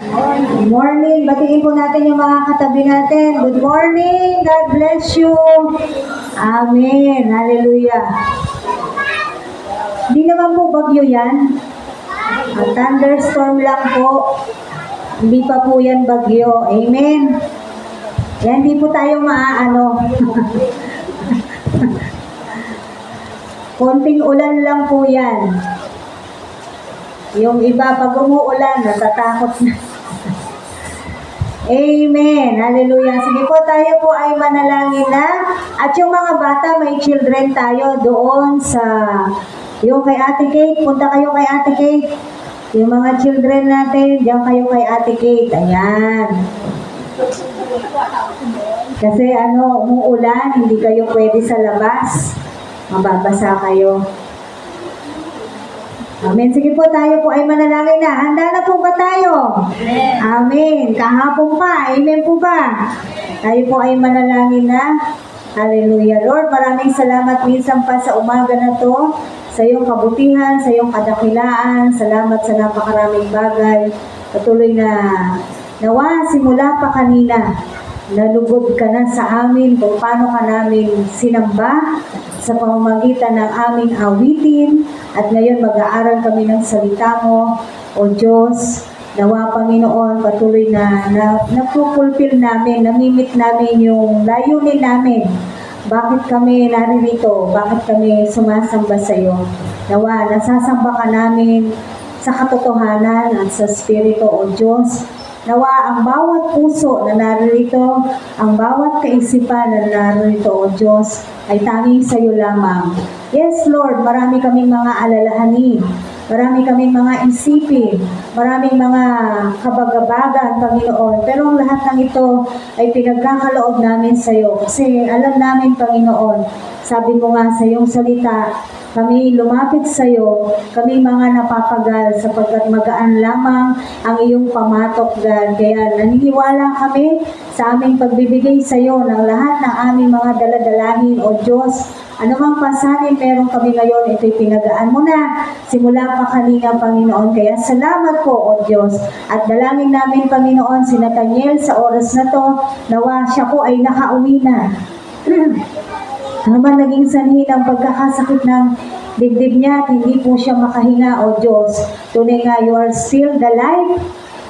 Good morning. Batiin po natin yung mga katabi natin. Good morning. God bless you. Amen. Hallelujah. Hindi naman po bagyo yan. Thunderstorm lang po. Hindi pa po yan bagyo. Amen. Yan, hindi po tayo maaano. Konting ulan lang po yan. Yung iba, pag umuulan, natatakot na. Amen. Hallelujah. Sige po, tayo po ay manalangin na. At yung mga bata, may children tayo doon sa yung kay Ate Kate. Punta kayo kay Ate Kate. Yung mga children natin, diyan kayo kay Ate Kate. Ayan. Kasi umuulan, hindi kayo pwede sa labas. Mababasa kayo. Amen. Sige po, tayo po ay manalangin na. Handa na po ba tayo? Amen. Amen. Kahapon pa. Amen po ba? Tayo po ay manalangin na. Hallelujah. Lord, maraming salamat minsan pa sa umaga na to. Sa iyong kabutihan, sa iyong kadakilaan. Salamat sa napakaraming bagay. Patuloy na nawa, simula pa kanina. Nalugod ka na sa amin kung paano ka namin sinamba sa pamamagitan ng aming awitin. At ngayon mag-aaral kami ng salita mo, O Diyos. Nawa, Panginoon, patuloy na napupulfill namin, namimit namin yung layunin namin. Bakit kami naririto? Bakit kami sumasamba sa iyo? Nawa, nasasamba ka namin sa katotohanan at sa Espiritu, O Diyos. Nawa, ang bawat puso na naririto, ang bawat kaisipan na naririto, O Diyos, ay tanging sa iyo lamang. Yes, Lord, marami kaming mga alalahanin, marami kaming mga isipin, maraming mga kabagabagan, Panginoon. Pero ang lahat ng ito ay pinagkakaloob namin sa iyo. Kasi alam namin, Panginoon, sabi mo nga sa iyong salita, kami lumapit sa iyo, kami mga napapagal sapagkat magaan lamang ang iyong pamatok, God. Kaya naniniwala kami sa aming pagbibigay sa iyo ng lahat ng aming mga daladalahin, O Diyos. Anumang pasanin meron kami ngayon, ito'y pinagaan mo na simula pa kanina, Panginoon. Kaya salamat po, O Diyos. At dalangin namin, Panginoon, si Nathaniel sa oras na to, nawa siya po ay nakauwi na. Ano ba naging sanhi ng pagkakasakit ng dibdib niya at hindi po siya makahinga, O Diyos. Tunay nga, you are still the life.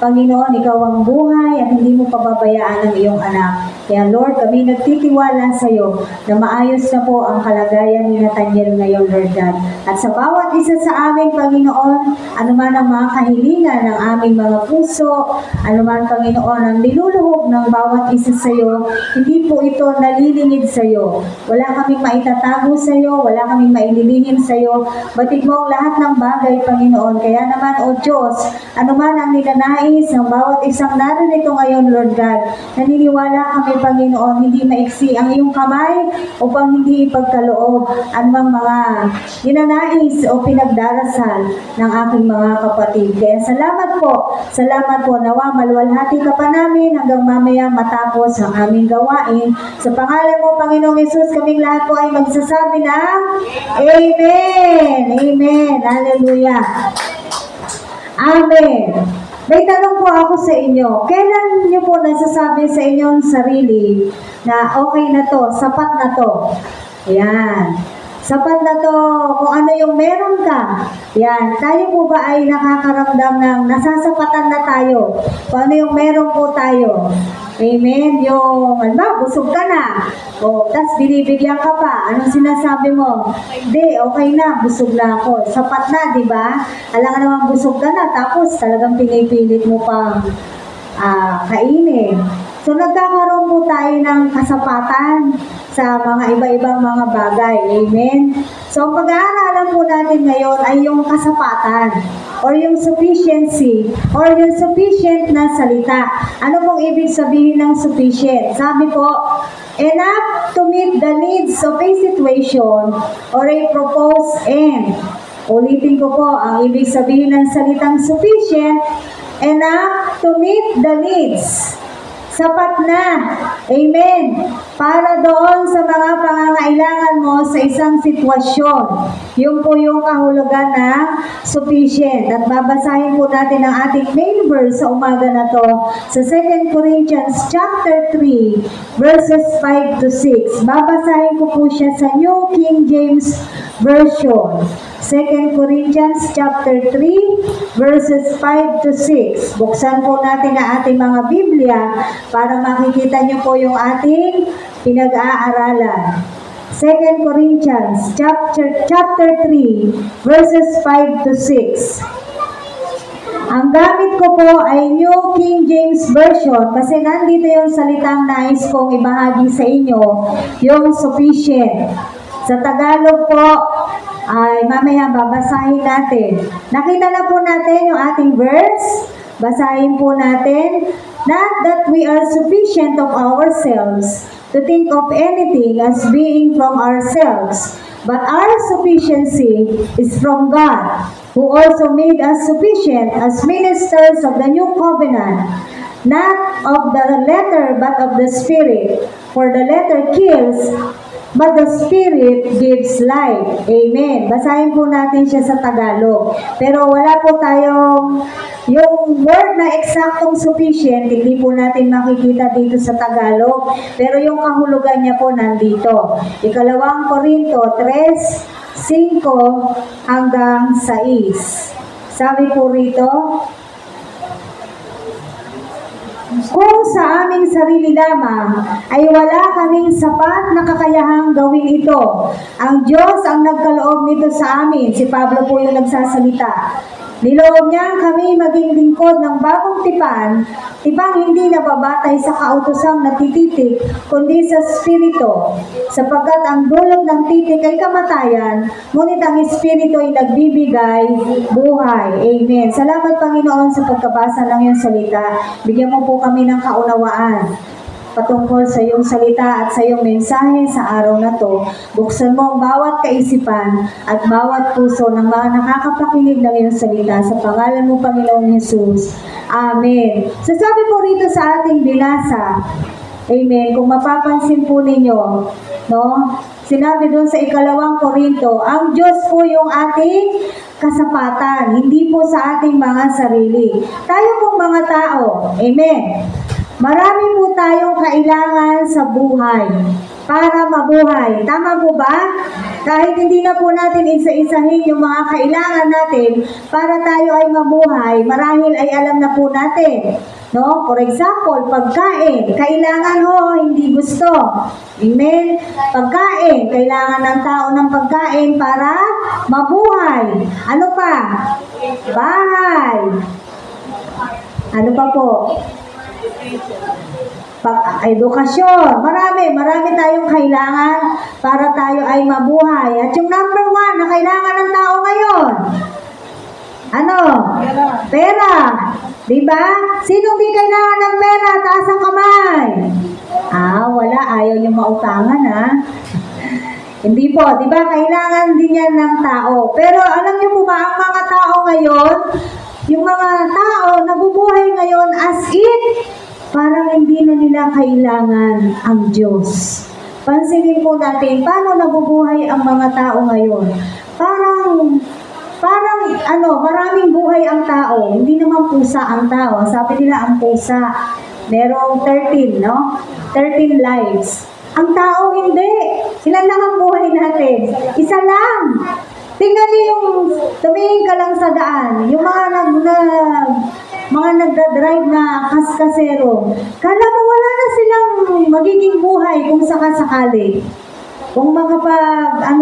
Panginoon, ikaw ang buhay at hindi mo pababayaan ang iyong anak. Kaya Lord, kami nagtitiwala sa iyo na maayos na po ang kalagayan ni Nathaniel ngayon, Lord God. At sa bawat isa sa amin, Panginoon, anuman ang mga kahilingan ng aming mga puso, anuman, Panginoon, ang niluluhog ng bawat isa sa iyo, hindi po ito nalilingid sa iyo. Wala kaming maitatago sa iyo, wala kaming maililihim sa iyo. Batid mo ang lahat ng bagay, Panginoon. Kaya naman, O Diyos, anuman ang nilanais ng bawat isang naririto ngayon, Lord God, naniniwala kami, Panginoon, hindi maiksi ang iyong kamay upang hindi ipagkaloob anumang mga ninanais o pinagdarasal ng aking mga kapatid. Kaya salamat po, nawa maluwalhati ka pa namin hanggang mamaya matapos ang aming gawain. Sa pangalan mo, Panginoong Yesus, kaming lahat po ay magsasabi ng Amen! Amen! Hallelujah! Amen! May tanong po ako sa inyo. Kailan niyo po nasasabi sa inyong sarili na okay na to, sapat na to? Ayan. Sapat na to kung ano yung meron ka. Yan. Tayo po ba ay nakakaramdam ng nasasapatan na tayo? Kung ano yung meron po tayo? Amen. Yung, busog ka na. O, tas binibigyan ka pa. Anong sinasabi mo? Hindi, okay na. Busog na ako. Sapat na, di ba? Alam ka naman busog ka na. Tapos talagang pinipilit mo pang kainin. So, nagkakaroon po tayo ng kasapatan sa mga iba-ibang mga bagay. Amen? So, ang pag-aaralan po natin ngayon ay yung kasapatan or yung sufficiency or yung sufficient na salita. Ano pong ibig sabihin ng sufficient? Sabi po, enough to meet the needs of a situation or a proposed end. Ulitin ko po, ang ibig sabihin ng salitang sufficient, enough to meet the needs. Sapat na. Amen. Para doon sa mga pangangailangan mo sa isang sitwasyon. Yun po yung kahulugan ng sufficient. At babasahin po natin ang ating main verse sa umaga na to sa 2 Corinthians chapter 3 verses 5 to 6. Babasahin ko po siya sa New King James Version. 2 Corinthians chapter 3 verses 5 to 6. Buksan po natin ang ating mga Biblia para makikita niyo po yung ating pinag-aaralan. 2 Corinthians chapter 3 verses 5 to 6. Ang gamit ko po ay New King James Version kasi nandito yung salitang nais kong ibahagi sa inyo, yung sufficient. Sa Tagalog po ay mamaya babasahin natin. Nakita na po natin yung ating verse. Basahin po natin. Not that we are sufficient of ourselves to think of anything as being from ourselves, but our sufficiency is from God, who also made us sufficient as ministers of the new covenant, not of the letter but of the Spirit. For the letter kills, but the Spirit gives life. Amen. Basahin po natin siya sa Tagalog. Pero wala po tayong yung word na eksaktong sufficient, hindi po natin makikita dito sa Tagalog. Pero yung kahulugan niya po nandito. 2 Korinto 3:5 hanggang 6. Sabi po rito, kung sa aming sarili lamang ay wala kaming sapat na kakayahang gawin ito. Ang Diyos ang nagkaloob nito sa amin. Si Pablo po yung nagsasalita. Niloob niya kami maging lingkod ng bagong tipang hindi nababatay sa kautosang natititik, kundi sa Espiritu. Sapagkat ang dulot ng titik ay kamatayan, ngunit ang Espiritu ay nagbibigay buhay. Amen. Salamat Panginoon sa pagkabasa ng iyong salita. Bigyan mo po kami ng kaunawaan patungkol sa iyong salita at sa iyong mensahe sa araw na to. Buksan mo ang bawat kaisipan at bawat puso ng mga nakakapakinig ng iyong salita sa pangalan mo, Panginoong Jesus. Amen. Sasabi po rito sa ating binasa, amen, kung mapapansin po ninyo, no? Sinabi doon sa 2 Korinto, ang Diyos po yung ating kasapatan, hindi po sa ating mga sarili. Tayo pong mga tao, amen. Marami po tayong kailangan sa buhay para mabuhay. Tama po ba? Kahit hindi na po natin isa-isahin yung mga kailangan natin para tayo ay mabuhay, marahil ay alam na po natin. No? For example, pagkain. Kailangan ho, hindi gusto. Amen? Pagkain. Kailangan ng tao ng pagkain para mabuhay. Ano pa? Bahay. Ano pa po? Edukasyon. Marami tayong kailangan para tayo ay mabuhay. At yung number 1 na kailangan ng tao ngayon, ano? Pera. Diba? Sinong di kailangan ng pera? Taas ang kamay. Wala. Ayaw nyo mautangan, ha? Hindi po. Diba? Kailangan din yan ng tao. Pero alam nyo po ba, ang mga tao ngayon, yung mga tao nabubuhay ngayon as if parang hindi na nila kailangan ang Diyos. Pansinin po natin, paano nabubuhay ang mga tao ngayon? Parang maraming buhay ang tao. Hindi naman pusa ang tao. Sabi nila ang pusa, merong 13, no? 13 lives. Ang tao hindi. Ilan lang ang buhay natin? Isa lang. Tingnan niyo yung tumingin ka lang sa daan. Yung mga nagdadrive na kaskasero. Kala mo wala na silang magiging buhay kung sakasakali. Kung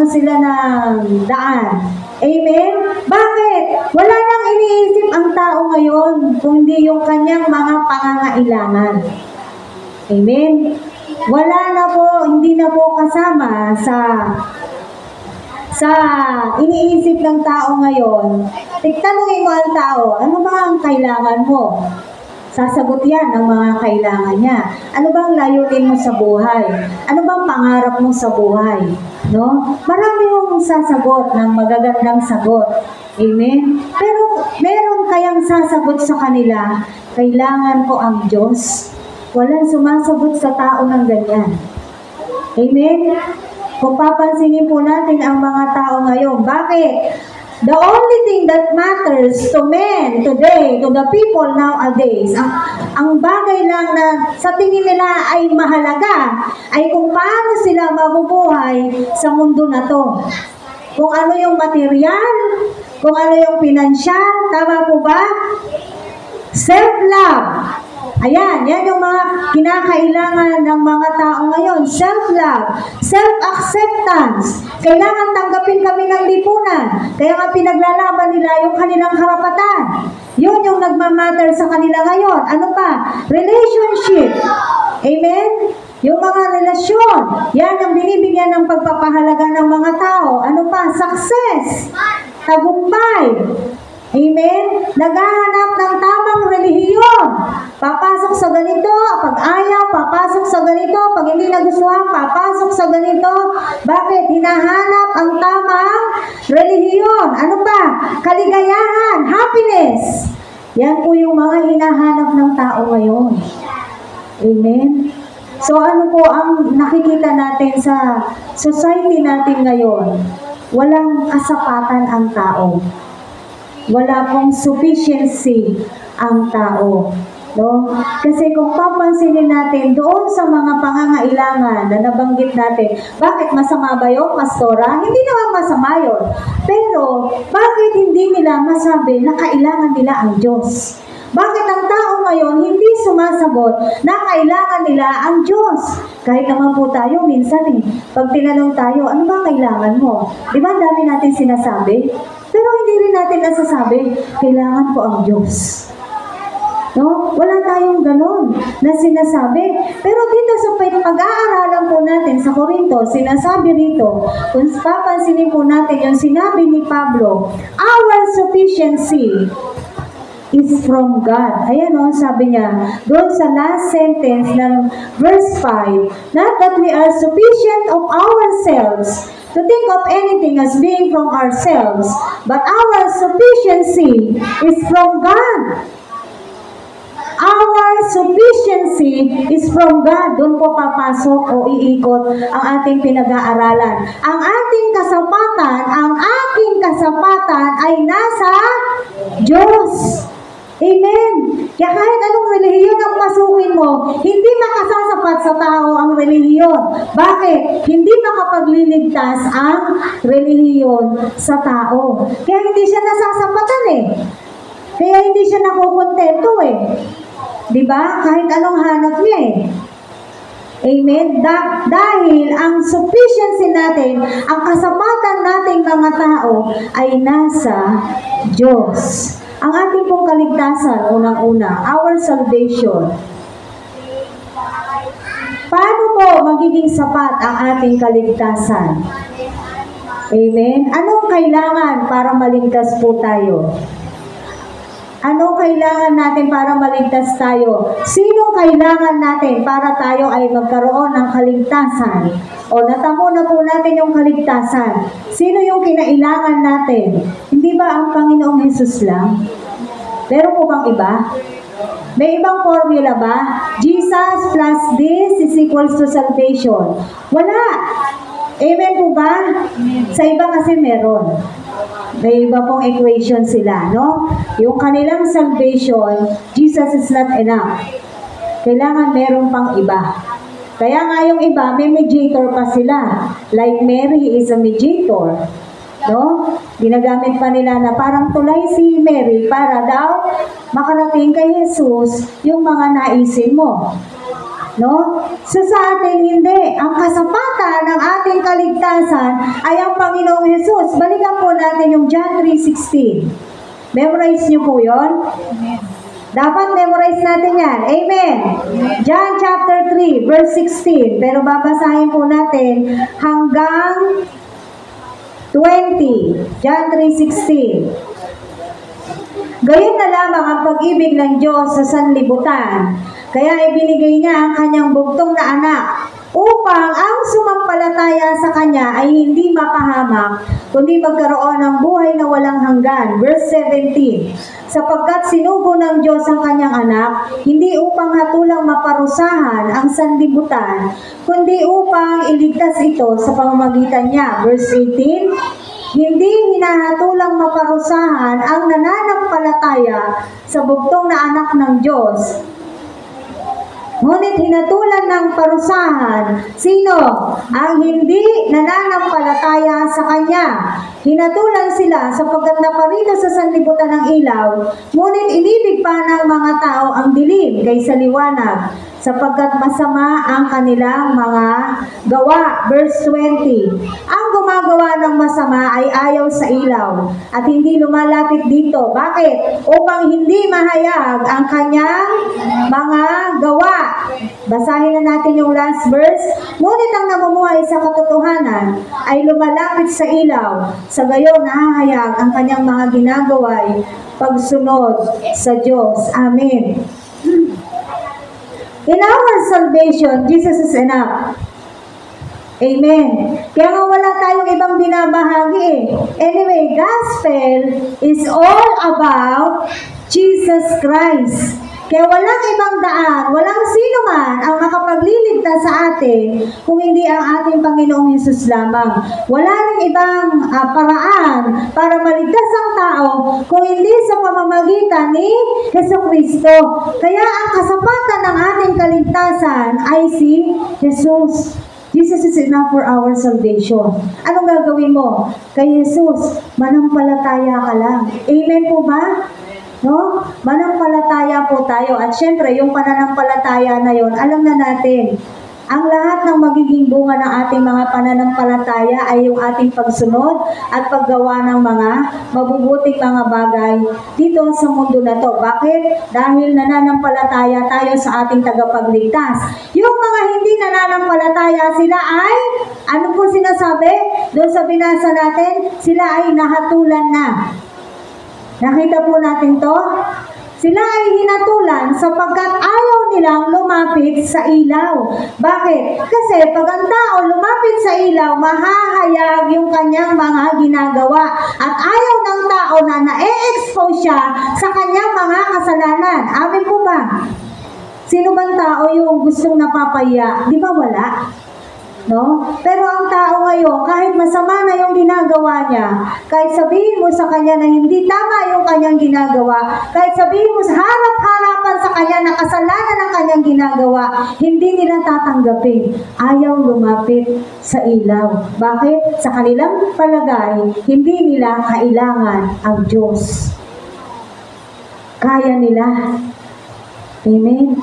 sila ng daan. Amen? Bakit? Wala nang iniisip ang tao ngayon kung hindi yung kanyang mga pangangailangan. Amen? Wala na po, hindi na po kasama sa iniisip ng tao ngayon. Tigtanungin mo ang tao, ano ba ang kailangan mo? Sasagot yan ng mga kailangan niya. Ano bang layunin mo sa buhay? Ano bang pangarap mo sa buhay? No? Marami mong sasagot ng magagandang sagot. Amen? Pero meron kayang sasagot sa kanila, kailangan ko ang Diyos. Walang sumasagot sa tao ng ganyan. Amen? Kung papansinin po natin ang mga tao ngayon, bakit? The only thing that matters to men today, to the people nowadays, ang bagay lang na sa tingin nila ay mahalaga, ay kung paano sila mabubuhay sa mundo na to. Kung ano yung material, kung ano yung pinansyal, tama po ba? Self-love. Ayan, yan yung mga kinakailangan ng mga tao ngayon. Self-love, self-acceptance. Kailangan tanggapin kami ng lipunan. Kaya nga pinaglalaban nila yung kanilang karapatan. Yun yung nagmamatter sa kanila ngayon. Ano pa? Relationship. Amen? Yung mga relasyon. Yan ang binibigyan ng pagpapahalaga ng mga tao. Ano pa? Success. Tagumpay. Amen? Naghahanap ng tamang relihiyon. Papasok sa ganito, pag ayaw, papasok sa ganito, pag hindi nagustuhan, papasok sa ganito. Bakit? Hinahanap ang tamang relihiyon. Ano pa? Kaligayahan, happiness. Yan po yung mga hinahanap ng tao ngayon. Amen? So ano po ang nakikita natin sa society natin ngayon? Walang kasapatan ang tao. Wala pong sufficiency ang tao. No? Kasi kung papansinin natin doon sa mga pangangailangan na nabanggit natin, bakit masama ba yun, Pastora? Hindi naman masama yun. Pero, bakit hindi nila masabi na kailangan nila ang Diyos? Bakit ang tao ngayon hindi sumasagot na kailangan nila ang Diyos? Kahit naman po tayo, minsan pag tinanong tayo, ano ba kailangan mo? Di ba dami natin sinasabi? Pero hindi rin natin nasasabi, kailangan ko ang Diyos. No? Wala tayong ganon na sinasabi. Pero dito sa pag-aaralan po natin sa Korinto, sinasabi rito, kung papansinin po natin yung sinabi ni Pablo, our sufficiency is from God. Ayan o, sabi niya, doon sa last sentence ng verse 5, not that we are sufficient of ourselves to think of anything as being from ourselves, but our sufficiency is from God. Our sufficiency is from God. Doon po papasok o iikot ang ating pinag-aaralan. Ang ating kasapatan, ang aking kasapatan ay nasa Diyos. Amen. Kaya kahit anong relihiyon ang pasukin mo, hindi makasasapat sa tao ang relihiyon. Bakit? Hindi makapagliligtas ang relihiyon sa tao. Kaya hindi siya nasasapatan eh. Kaya hindi siya nakukontento eh. Diba? Kahit anong hanap niya eh. Amen? Dahil ang sufficiency natin, ang kasapatan nating mga tao ay nasa Diyos. Ang ating pong kaligtasan, unang-una, our salvation. Paano po magiging sapat ang ating kaligtasan? Amen? Anong kailangan para maligtas po tayo? Ano kailangan natin para maligtas tayo? Sinong kailangan natin para tayo ay magkaroon ng kaligtasan? O natamo na po natin yung kaligtasan. Sino yung kinailangan natin? Hindi ba ang Panginoong Hesus lang? Meron po bang iba? May ibang formula ba? Jesus plus this is equals to salvation. Wala. Amen po ba? Sa iba kasi meron. May iba pong equation sila, no? Yung kanilang salvation, Jesus is not enough. Kailangan meron pang iba. Kaya nga yung iba, may mediator pa sila. Like Mary is a mediator. No? Ginagamit pa nila na parang tulay si Mary para daw makarating kay Jesus yung mga naisin mo. No? So sa atin hindi. Ang kasapatan ng ating kaligtasan ay ang Panginoong Hesus. Balikan po natin yung John 3:16. Memorize niyo po yun? Dapat memorize natin yan. Amen. John chapter 3 verse 16. Pero babasahin po natin hanggang 20. John 3:16. Gayon na lamang ang pag-ibig ng Diyos sa sanlibutan. Kaya ibinigay niya ang kanyang bugtong na anak upang ang sumampalataya sa Kanya ay hindi mapahamak, kundi magkaroon ng buhay na walang hanggan. Verse 17, sapagkat sinugo ng Diyos ang Kanyang anak, hindi upang hatulang maparusahan ang sanlibutan, kundi upang iligtas ito sa pamamagitan niya. Verse 18, hindi hinahatulang maparusahan ang nananampalataya sa bugtong na anak ng Diyos, ngunit hinatulan ng parusahan, sino? Ang hindi nananampalataya sa Kanya. Hinatulan sila sapagkat naparito sa sanlibutan ng ilaw, ngunit inibig pa ng mga tao ang dilim kaysa liwanag, sapagkat masama ang kanilang mga gawa. Verse 20, ang gumagawa ng masama ay ayaw sa ilaw at hindi lumalapit dito. Bakit? Upang hindi mahayag ang kanyang mga gawa. Basahin na natin yung last verse. Ngunit ang namumuhay sa katotohanan ay lumalapit sa ilaw, sa gayon nahahayag ang kanyang mga ginagawa'y pagsunod sa Diyos. Amen. In our salvation, Jesus is enough. Amen. Kaya nga wala tayong ibang binabahagi eh. Anyway, gospel is all about Jesus Christ. Kaya walang ibang daan, walang sino man ang makapagliligtas sa atin kung hindi ang ating Panginoong Hesus lamang. Wala rin ibang paraan para maligtas ang tao kung hindi sa pamamagitan ni Jesucristo. Kaya ang kasapatan ng ating kaligtasan ay si Jesus. Jesus is enough for our salvation. Anong gagawin mo? Kay Jesus, manampalataya ka lang. Amen po ba? No? Manampalataya po tayo. At syempre, yung pananampalataya na yon, alam na natin, ang lahat ng magiging bunga ng ating mga pananampalataya ay yung ating pagsunod at paggawa ng mga mabubuting mga bagay dito sa mundo na to. Bakit? Dahil nananampalataya tayo sa ating tagapagligtas. Yung mga hindi nananampalataya, sila ay, ano po sinasabi? Doon sa binasa natin, sila ay nahatulan na. Nakita po natin to? Sila ay hinatulan sapagkat ayaw nilang lumapit sa ilaw. Bakit? Kasi pag ang tao lumapit sa ilaw, mahahayag yung kanyang mga ginagawa. At ayaw ng tao na na-expose siya sa kanyang mga kasalanan. Amin po ba? Sino bang tao yung gustong napapaya? Di ba wala? No? Pero ang tao ngayon, kahit masama na yung ginagawa niya, kahit sabihin mo sa kanya na hindi tama yung kanyang ginagawa, kahit sabihin mo sa harap-harapan sa kanya na kasalanan ang kanyang ginagawa, hindi nila tatanggapin. Ayaw lumapit sa ilaw. Bakit? Sa kanilang palagay, hindi nila kailangan ang Diyos. Kaya nila. Amen.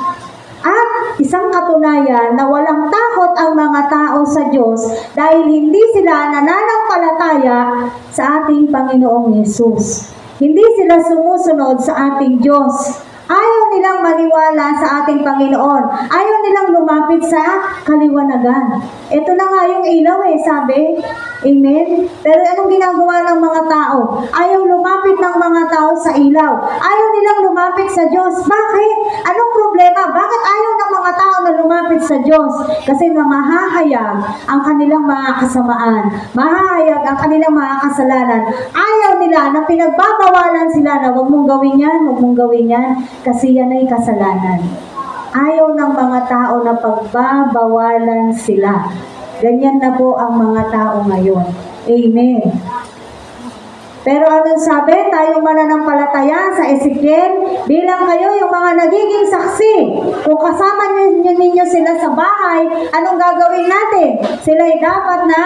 At isang katunayan na walang takot ang mga tao sa Diyos dahil hindi sila nananampalataya sa ating Panginoong Hesus. Hindi sila sumusunod sa ating Diyos. Ayaw nilang maniwala sa ating Panginoon. Ayaw nilang lumapit sa kaliwanagan. Ito na nga yung ilaw sabi. Amen? Pero anong ginagawa ng mga tao? Ayaw lumapit ng mga tao sa ilaw. Ayaw nilang lumapit sa Diyos. Bakit? Anong problema? Bakit ayaw ng mga tao na lumapit sa Diyos? Kasi na mahahayag ang kanilang mga kasamaan. Mahahayag ang kanilang mga kasalanan. Ayaw nila na pinagbabawalan sila na huwag mong gawin yan, huwag mong gawin yan, kasi yan ay kasalanan. Ayaw ng mga tao na pagbabawalan sila. Ganyan na po ang mga tao ngayon. Amen. Pero anong sabi? Tayong mananampalataya sa Ezekiel, bilang kayo yung mga nagiging saksi. Kung kasama ninyo sila sa bahay, anong gagawin natin? Sila'y dapat na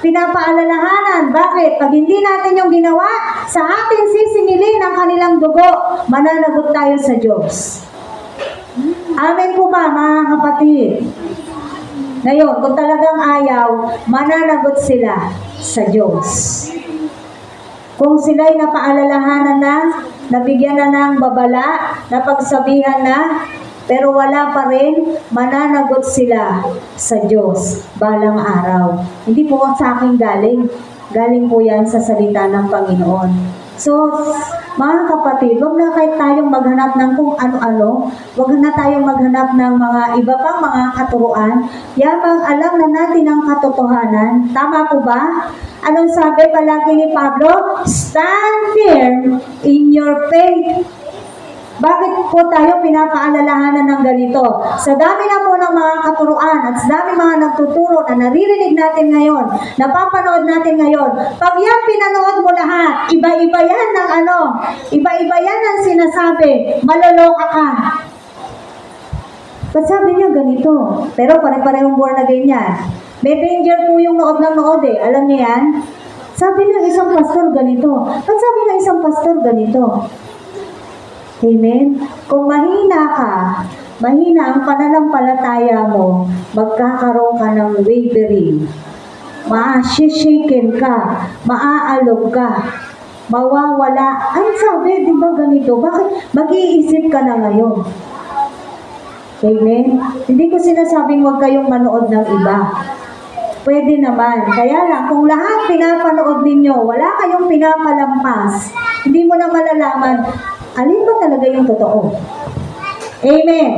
pinapaalalahanan. Bakit? Pag hindi natin yung ginawa, sa ating sisingilin ang kanilang dugo, mananagot tayo sa Diyos. Amen po ba, mga kapatid? Ngayon, kung talagang ayaw, mananagot sila sa Diyos. Kung sila'y napaalalahanan na, nabigyan na ng babala, napagsabihan na, pero wala pa rin, mananagot sila sa Diyos balang araw. Hindi po sa akin galing. Galing po yan sa salita ng Panginoon. So, Mga kapatid, wag na kahit tayong maghanap ng kung ano-ano, wag na tayong maghanap ng mga iba pang mga katuruan, yamang alam na natin ang katotohanan. Tama po ba? Anong sabi palagi ni Pablo? Stand firm in your faith. Bakit po tayo pinapaalalahanan ng ganito? Sa dami na po ng mga katuruan at sa dami mga nagtuturo na naririnig natin ngayon, napapanood natin ngayon, pag yan pinanood mo lahat, iba-iba yan ng iba-iba yan ang sinasabi, maloloka ka. Ba't sabi niya ganito? Pero pare-parehong born again yan. May danger po yung nood ng nood eh. Alam niyo yan? Sabi ng isang pastor ganito. Ba't sabi ng isang pastor ganito? Amen? Kung mahina ka, mahina ang pananampalataya mo, magkakaroon ka ng wavering. Maashishaken ka, maaalog ka, mawawala. Ang sabi, di ba ganito? Bakit? Mag-iisip ka na ngayon. Amen? Hindi ko sinasabing huwag kayong manood ng iba. Pwede naman. Kaya lang, kung lahat pinapanood ninyo, wala kayong pinapalampas, hindi mo na malalaman, alin ba talaga yung totoo? Amen.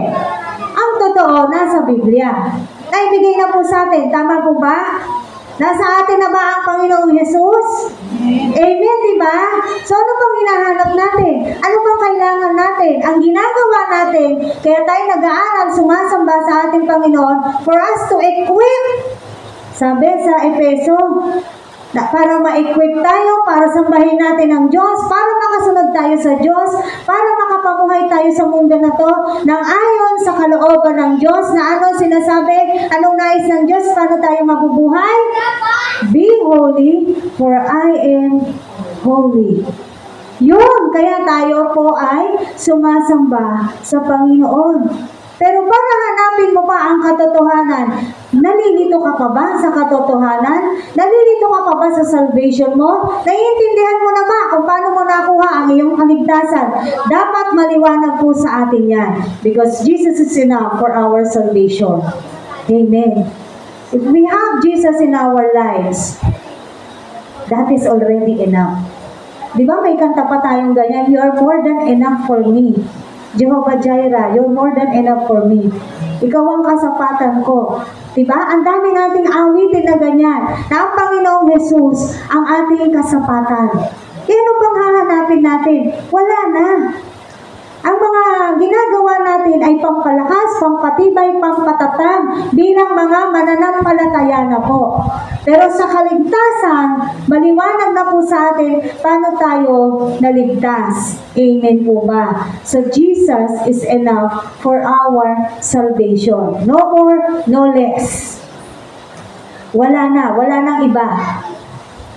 Ang totoo, nasa Biblia. Naibigay na po sa atin. Tama po ba? Nasa atin na ba ang Panginoong Jesus? Amen, di ba? So, ano pang hinahanap natin? Ano pang kailangan natin? Ang ginagawa natin, kaya tayo nag-aaral, sumasamba sa ating Panginoon for us to equip. Sabi sa Efeso, para ma-equip tayo, para sambahin natin ang Diyos, para makasunod tayo sa Diyos, para makapamuhay tayo sa mundo na to, nang ayon sa kalooban ng Diyos, na ano sinasabi, anong nais ng Diyos, paano tayo mabubuhay? Be holy, for I am holy. Yun, kaya tayo po ay sumasamba sa Panginoon. Pero para hanapin mo pa ang katotohanan, nalilito ka pa ba sa katotohanan? Nalilito ka pa ba sa salvation mo? Naiintindihan mo na ba kung paano mo nakuha ang iyong kaligtasan? Dapat maliwanag po sa atin yan. Because Jesus is enough for our salvation. Amen. If we have Jesus in our lives, that is already enough. Di ba may kanta pa tayong ganyan? You are more than enough for me. Jehovah Jireh, you're more than enough for me. Ikaw ang kasapatan ko. Diba? Ang dami nating awitin na ganyan. Na ang Panginoong Jesus ang ating kasapatan. Ano pang hahanapin natin? Wala na. Ang mga ginagawa natin ay pampalakas, pampatibay, pampatatag bilang mga mananampalataya na po. Pero sa kaligtasan, maliwanag na po sa atin paano tayo naligtas. Amen po ba? So Jesus is enough for our salvation. No more, no less. Wala nang iba.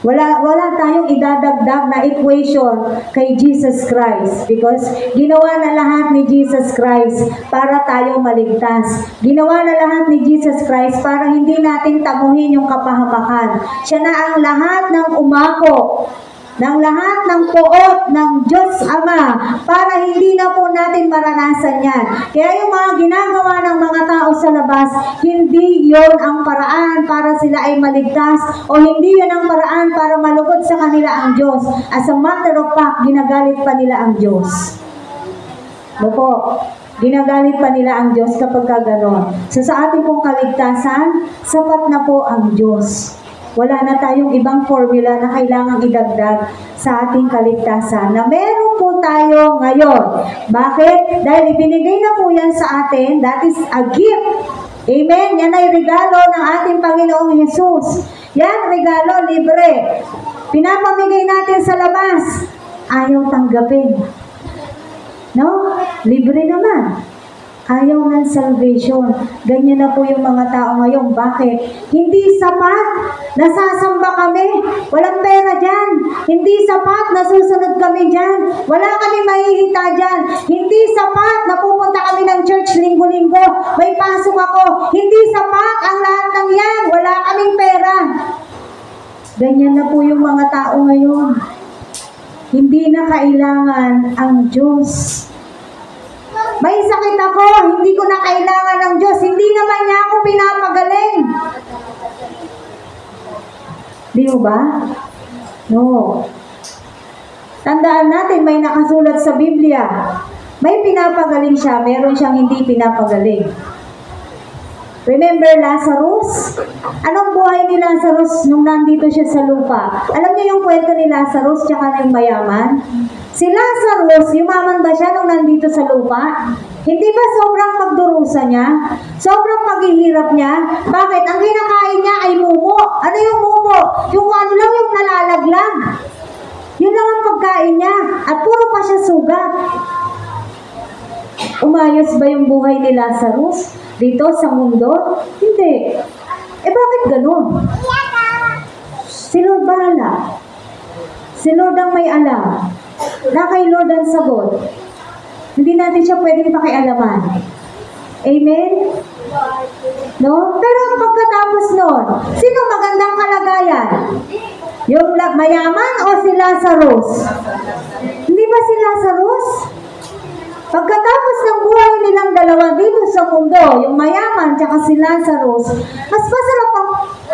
Wala tayong idadagdag na equation kay Jesus Christ because ginawa na lahat ni Jesus Christ para tayo maligtas. Ginawa na lahat ni Jesus Christ para hindi natin taguhin yung kapahamakan. Siya na ang lahat ng umako, ng lahat ng poot ng Diyos Ama para hindi na po natin maranasan yan. Kaya yung mga ginagawa ng mga tao sa labas, hindi yon ang paraan para sila ay maligtas o hindi yon ang paraan para malugod sa kanila ang Diyos. As a matter of fact, ginagalit pa nila ang Diyos. Opo, ginagalit pa nila ang Diyos kapag gano'n. So sa ating pong kaligtasan, sapat na po ang Diyos. Wala na tayong ibang formula na kailangang idagdag sa ating kaligtasan na meron po tayo ngayon. Bakit? Dahil ibinigay na po yan sa atin. That is a gift. Amen? Yan ay regalo ng ating Panginoong Jesus. Yan, regalo, libre. Pinapamigay natin sa labas. Ayaw tanggapin. No? Libre naman. Ayaw ng salvation. Ganyan na po yung mga tao ngayon. Bakit? Hindi sapat. Nasasamba kami. Walang pera dyan. Hindi sapat. Nasusunod kami dyan. Wala kami mahihita dyan. Hindi sapat. Napupunta kami ng church linggo-linggo. May pasok ako. Hindi sapat ang lahat ng yan. Wala kaming pera. Ganyan na po yung mga tao ngayon. Hindi na kailangan ang Diyos. May sakit ako, hindi ko na kailangan ng Diyos. Hindi naman niya ako pinapagaling. Di ba? No. Tandaan natin, may nakasulat sa Biblia. May pinapagaling siya, meron siyang hindi pinapagaling. Remember Lazarus? Anong buhay ni Lazarus nung nandito siya sa lupa? Alam niyo yung kwento ni Lazarus tsaka ng mayaman? Si Lazarus, yumaman ba siya nung nandito sa lupa? Hindi ba sobrang pagdurusa niya? Sobrang paghihirap niya? Bakit? Ang kinakain niya ay mumo. Ano yung mumo? Yung ano lang, yung nalalaglag. Yun lang ang pagkain niya. At puro pa siya sugat. Umayos ba yung buhay ni Lazarus dito sa mundo? Hindi. Bakit ganun? Si Lord bahala. Si Lord ang may alam. Na kay Lord ang sagot. Hindi natin siya pwedeng pakialaman. Amen? No? Pero pagkatapos nun, sino magandang kalagayan? Yung mayaman o si Lazarus? Hindi ba si Lazarus? Pagkatapos ng buhay nilang dalawa dito sa mundo, yung mayaman tsaka si Lazarus, mas masarap ang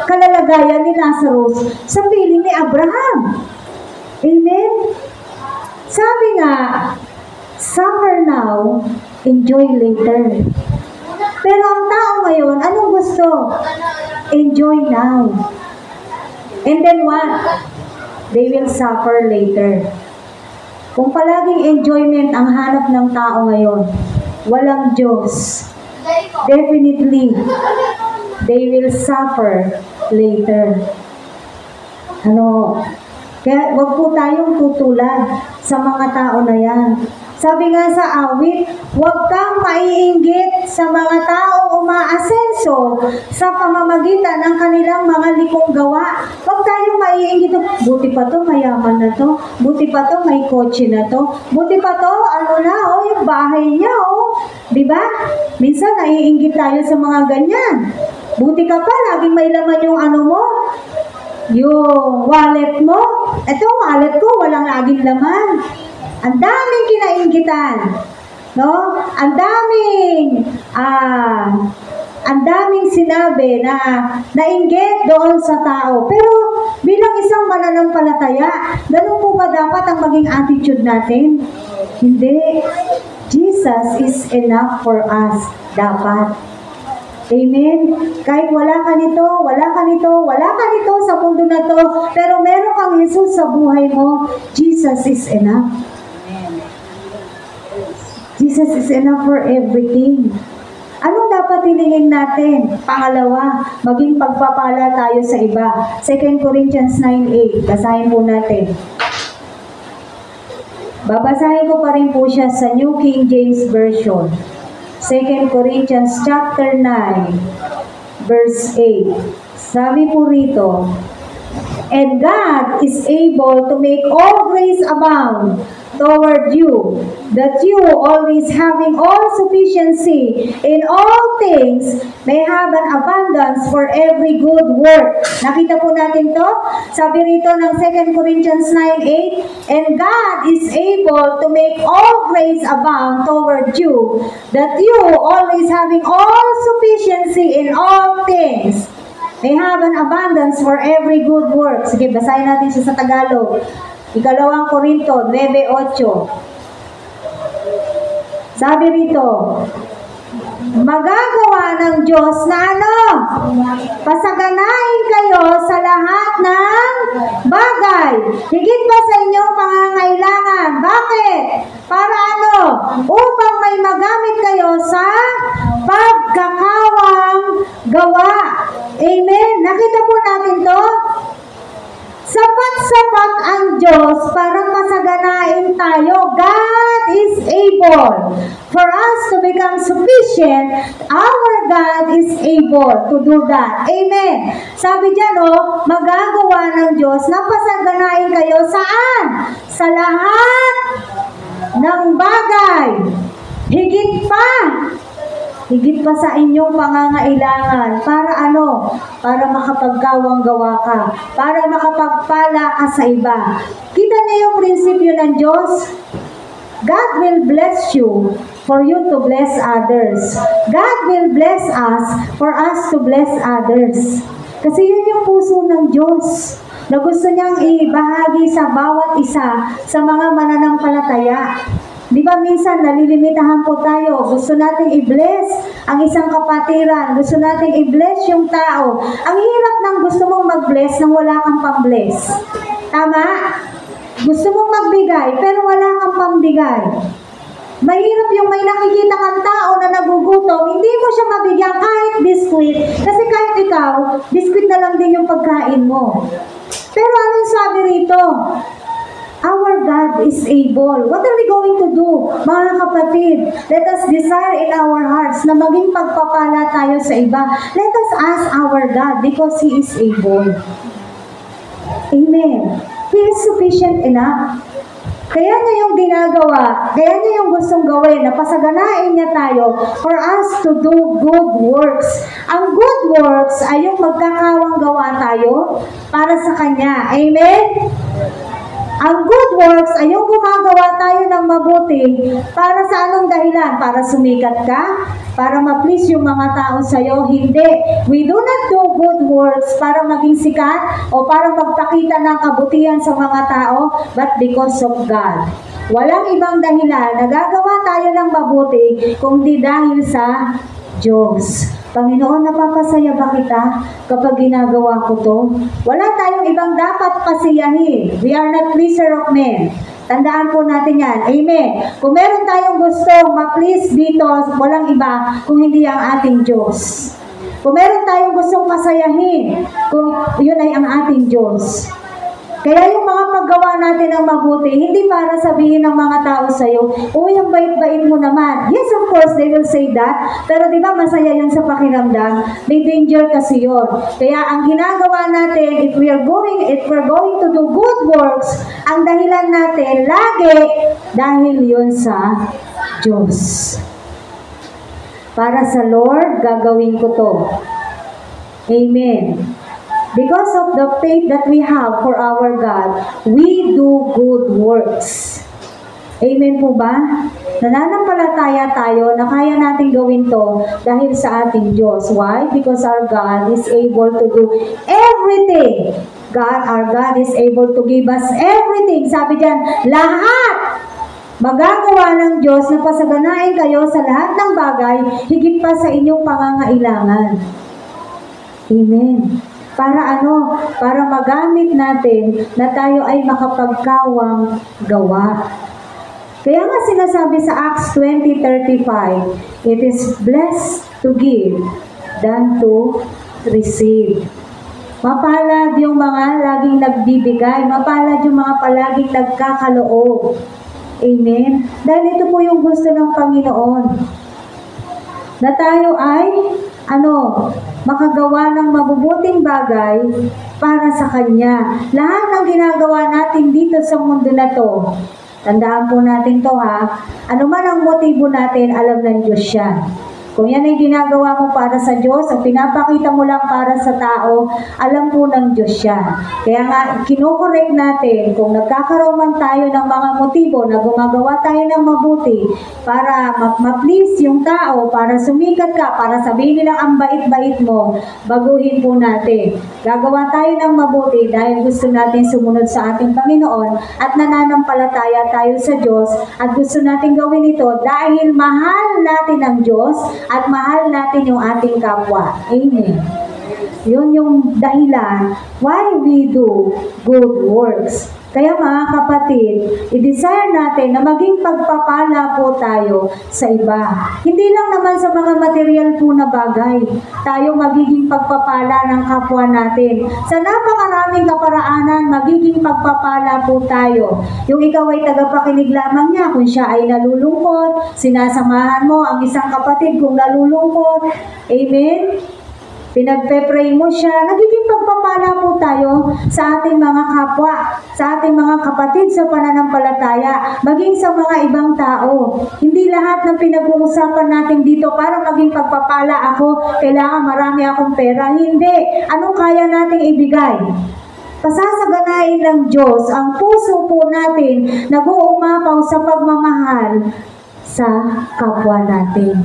kalalagayan ni Lazarus sa piling ni Abraham. Amen? Sabi nga, suffer now, enjoy later. Pero ang tao ngayon, anong gusto? Enjoy now. And then what? They will suffer later. Kung palaging enjoyment ang hanap ng tao ngayon, walang Diyos. Definitely, they will suffer later. Kaya wag po tayong tutulad sa mga tao na yan. Sabi nga sa awit, huwag kang maiinggit sa mga taong umaasenso sa pamamagitan ng kanilang mga likong gawa. Huwag tayong maiinggit. Buti pa to, mayaman na to. Buti pa to, may kotse na to. Buti pa to, yung bahay niya, Diba? Minsan naiinggit tayo sa mga ganyan. Buti ka pa, laging may laman yung mo. Yung wallet mo. Ito, wallet ko, walang laging laman. Ang daming kinainggitan, no? Ang daming sinabi na nainggit doon sa tao. Pero bilang isang mananampalataya, ganun po ba dapat ang maging attitude natin? Hindi. Jesus is enough for us. Dapat. Amen? Kahit wala ka nito sa mundo na to, pero meron kang Jesus sa buhay mo, Jesus is enough. Jesus is enough for everything. Anong dapat hilingin natin? Pangalawa, maging pagpapala tayo sa iba. 2 Corinthians 9:8. Basahin po natin. Babasahin ko pa rin po siya sa New King James Version. 2 Corinthians chapter 9, verse 8. Sabi po rito, and God is able to make all grace abound toward you, that you, always having all sufficiency in all things, may have an abundance for every good work. Nakita po natin to? Sabi rito ng 2 Corinthians 9:8, and God is able to make all grace abound toward you, that you, always having all sufficiency in all things, may have an abundance for every good work. Sige, basahin natin siya sa Tagalog. 2 Korinto 9:8. Sabi rito, magagawa ng Diyos na pasaganain kayo sa lahat ng bagay, higit pa sa inyong pangangailangan. Bakit? Para upang may magamit kayo sa pagkakawang gawa. Amen? Nakita po natin to? Sapat-sapat ang Diyos para pasaganain tayo. God is able for us to become sufficient. Our God is able to do that. Amen. Sabi dyan, magagawa ng Diyos na pasaganain kayo saan? Sa lahat ng bagay. Higit pa sa inyong pangangailangan. Para Para makapagkawang gawa ka. Para makapagpala ka sa iba. Kita niyo yung prinsipyo ng Diyos? God will bless you for you to bless others. God will bless us for us to bless others. Kasi yun yung puso ng Diyos. na gusto niyang ibahagi sa bawat isa sa mga mananampalataya. Di ba minsan nalilimitahan po tayo, gusto nating i-bless ang isang kapatiran, gusto nating i-bless yung tao. Ang hirap ng gusto mong mag-bless nang wala kang pang-bless. Tama? Gusto mong magbigay pero wala kang pambigay. Mahirap yung may nakikita kang tao na nagugutom, hindi mo siya mabigyan kahit biskwit. Kasi kahit ikaw, biskwit na lang din yung pagkain mo. Pero ano yung sabi rito? Our God is able. What are we going to do? Mga kapatid, let us desire in our hearts na maging pagpapala tayo sa iba. Let us ask our God because He is able. Amen. He is sufficient enough. Kaya niya yung ginagawa, kaya niya yung gustong gawin, na pasaganain niya tayo for us to do good works. Ang good works ay yung magkakawang gawa tayo para sa Kanya. Amen? Ang good works ay yung gumagawa tayo ng mabuti para sa anong dahilan? Para sumikat ka? Para ma-please yung mga tao sa'yo? Hindi. We do not do good works para maging sikat o para magpakita ng kabutihan sa mga tao, but because of God. Walang ibang dahilan. Nagagawa tayo ng mabuti kundi dahil sa Diyos. Panginoon, napapasaya ba kita kapag ginagawa ko to? Wala tayong ibang dapat pasiyahin. We are not pleaser of men. Tandaan po natin yan. Amen. Kung meron tayong gusto ma-please dito, walang iba kung hindi ang ating Diyos. Kung meron tayong gustong pasayahin, kung yun ay ang ating Diyos. Kaya yung mga paggawa natin ng mabuti, hindi para sabihin ng mga tao sa'yo, uy, ang bait-bait mo naman. Yes, of course, they will say that. Pero di ba masaya yun sa pakiramdam? May danger kasi yun. Kaya ang ginagawa natin, if we're going to do good works, ang dahilan natin, lagi, dahil yun sa Diyos. Para sa Lord, gagawin ko to. Amen. Because of the faith that we have for our God, we do good works. Amen po ba? Nananampalataya tayo na kaya natin gawin to dahil sa ating Diyos. Why? Because our God is able to do everything. Our God is able to give us everything. Sabi diyan, lahat magagawa ng Diyos na pasaganain kayo sa lahat ng bagay, higit pa sa inyong pangangailangan. Amen. Para ano? Para magamit natin na tayo ay makapagkawang gawa. Kaya nga sinasabi sa Acts 20:35, it is blessed to give than to receive. Mapalad yung mga laging nagbibigay, mapalad yung mga palaging nagkakaloob. Amen? Dahil ito po yung gusto ng Panginoon. Na tayo ay, makagawa ng mabubuting bagay para sa Kanya. Lahat ng ginagawa natin dito sa mundo na to, tandaan po natin to ha, ano man ang motibo natin, alam ng Diyos yan. Kung yan ay ginagawa mo para sa Diyos, o pinapakita mo lang para sa tao, alam po ng Diyos yan. Kaya nga, kinokorek natin kung nagkakaroon man tayo ng mga motibo na gumagawa tayo ng mabuti para ma-please yung tao, para sumikat ka, para sabihin nilang ang bait-bait mo, baguhin po natin. Gagawa tayo ng mabuti dahil gusto natin sumunod sa ating Panginoon at nananampalataya tayo sa Diyos at gusto natin gawin ito dahil mahal natin ang Diyos at mahal natin yung ating kapwa. Amen. Yun yung dahilan why we do good works. Kaya mga kapatid, i-desire natin na maging pagpapala po tayo sa iba. Hindi lang naman sa mga material po na bagay, tayo magiging pagpapala ng kapwa natin. Sa napakaraming kaparaanan, magiging pagpapala po tayo. Yung ikaw ay tagapakinig lamang niya, kung siya ay nalulungkot, sinasamahan mo ang isang kapatid kung nalulungkot. Amen? Pinagpe-pray mo siya, nagiging pagpapala po tayo sa ating mga kapwa, sa ating mga kapatid sa pananampalataya, maging sa mga ibang tao. Hindi lahat ng pinag-uusapan natin dito para maging pagpapala ako, kailangan marami akong pera. Hindi. Anong kaya nating ibigay? Pasasaganain ng Diyos ang puso po natin nag-uumapaw sa pagmamahal sa kapwa natin.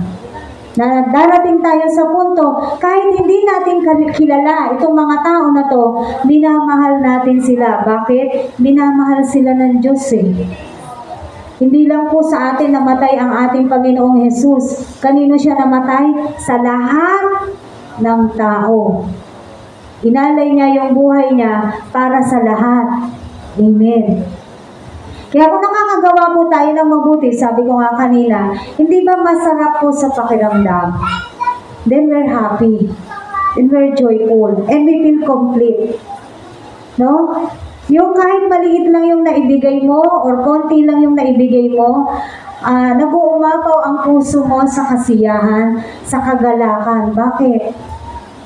Na darating tayo sa punto, kahit hindi natin kilala itong mga tao na to, minamahal natin sila. Bakit? Minamahal sila ng Diyos eh. Hindi lang po sa atin namatay ang ating Panginoong Jesus. Kanino siya namatay? Sa lahat ng tao. Inalay niya yung buhay niya para sa lahat. Amen. Kaya kung nakakagawa po tayo ng mabuti, sabi ko nga kanina, hindi ba masarap po sa pakiramdam? Then we're happy. And we're joyful. And we feel complete. No? Yung kahit maliit lang yung naibigay mo or konti lang yung naibigay mo, nag-uumapaw ang puso mo sa kasiyahan, sa kagalakan. Bakit?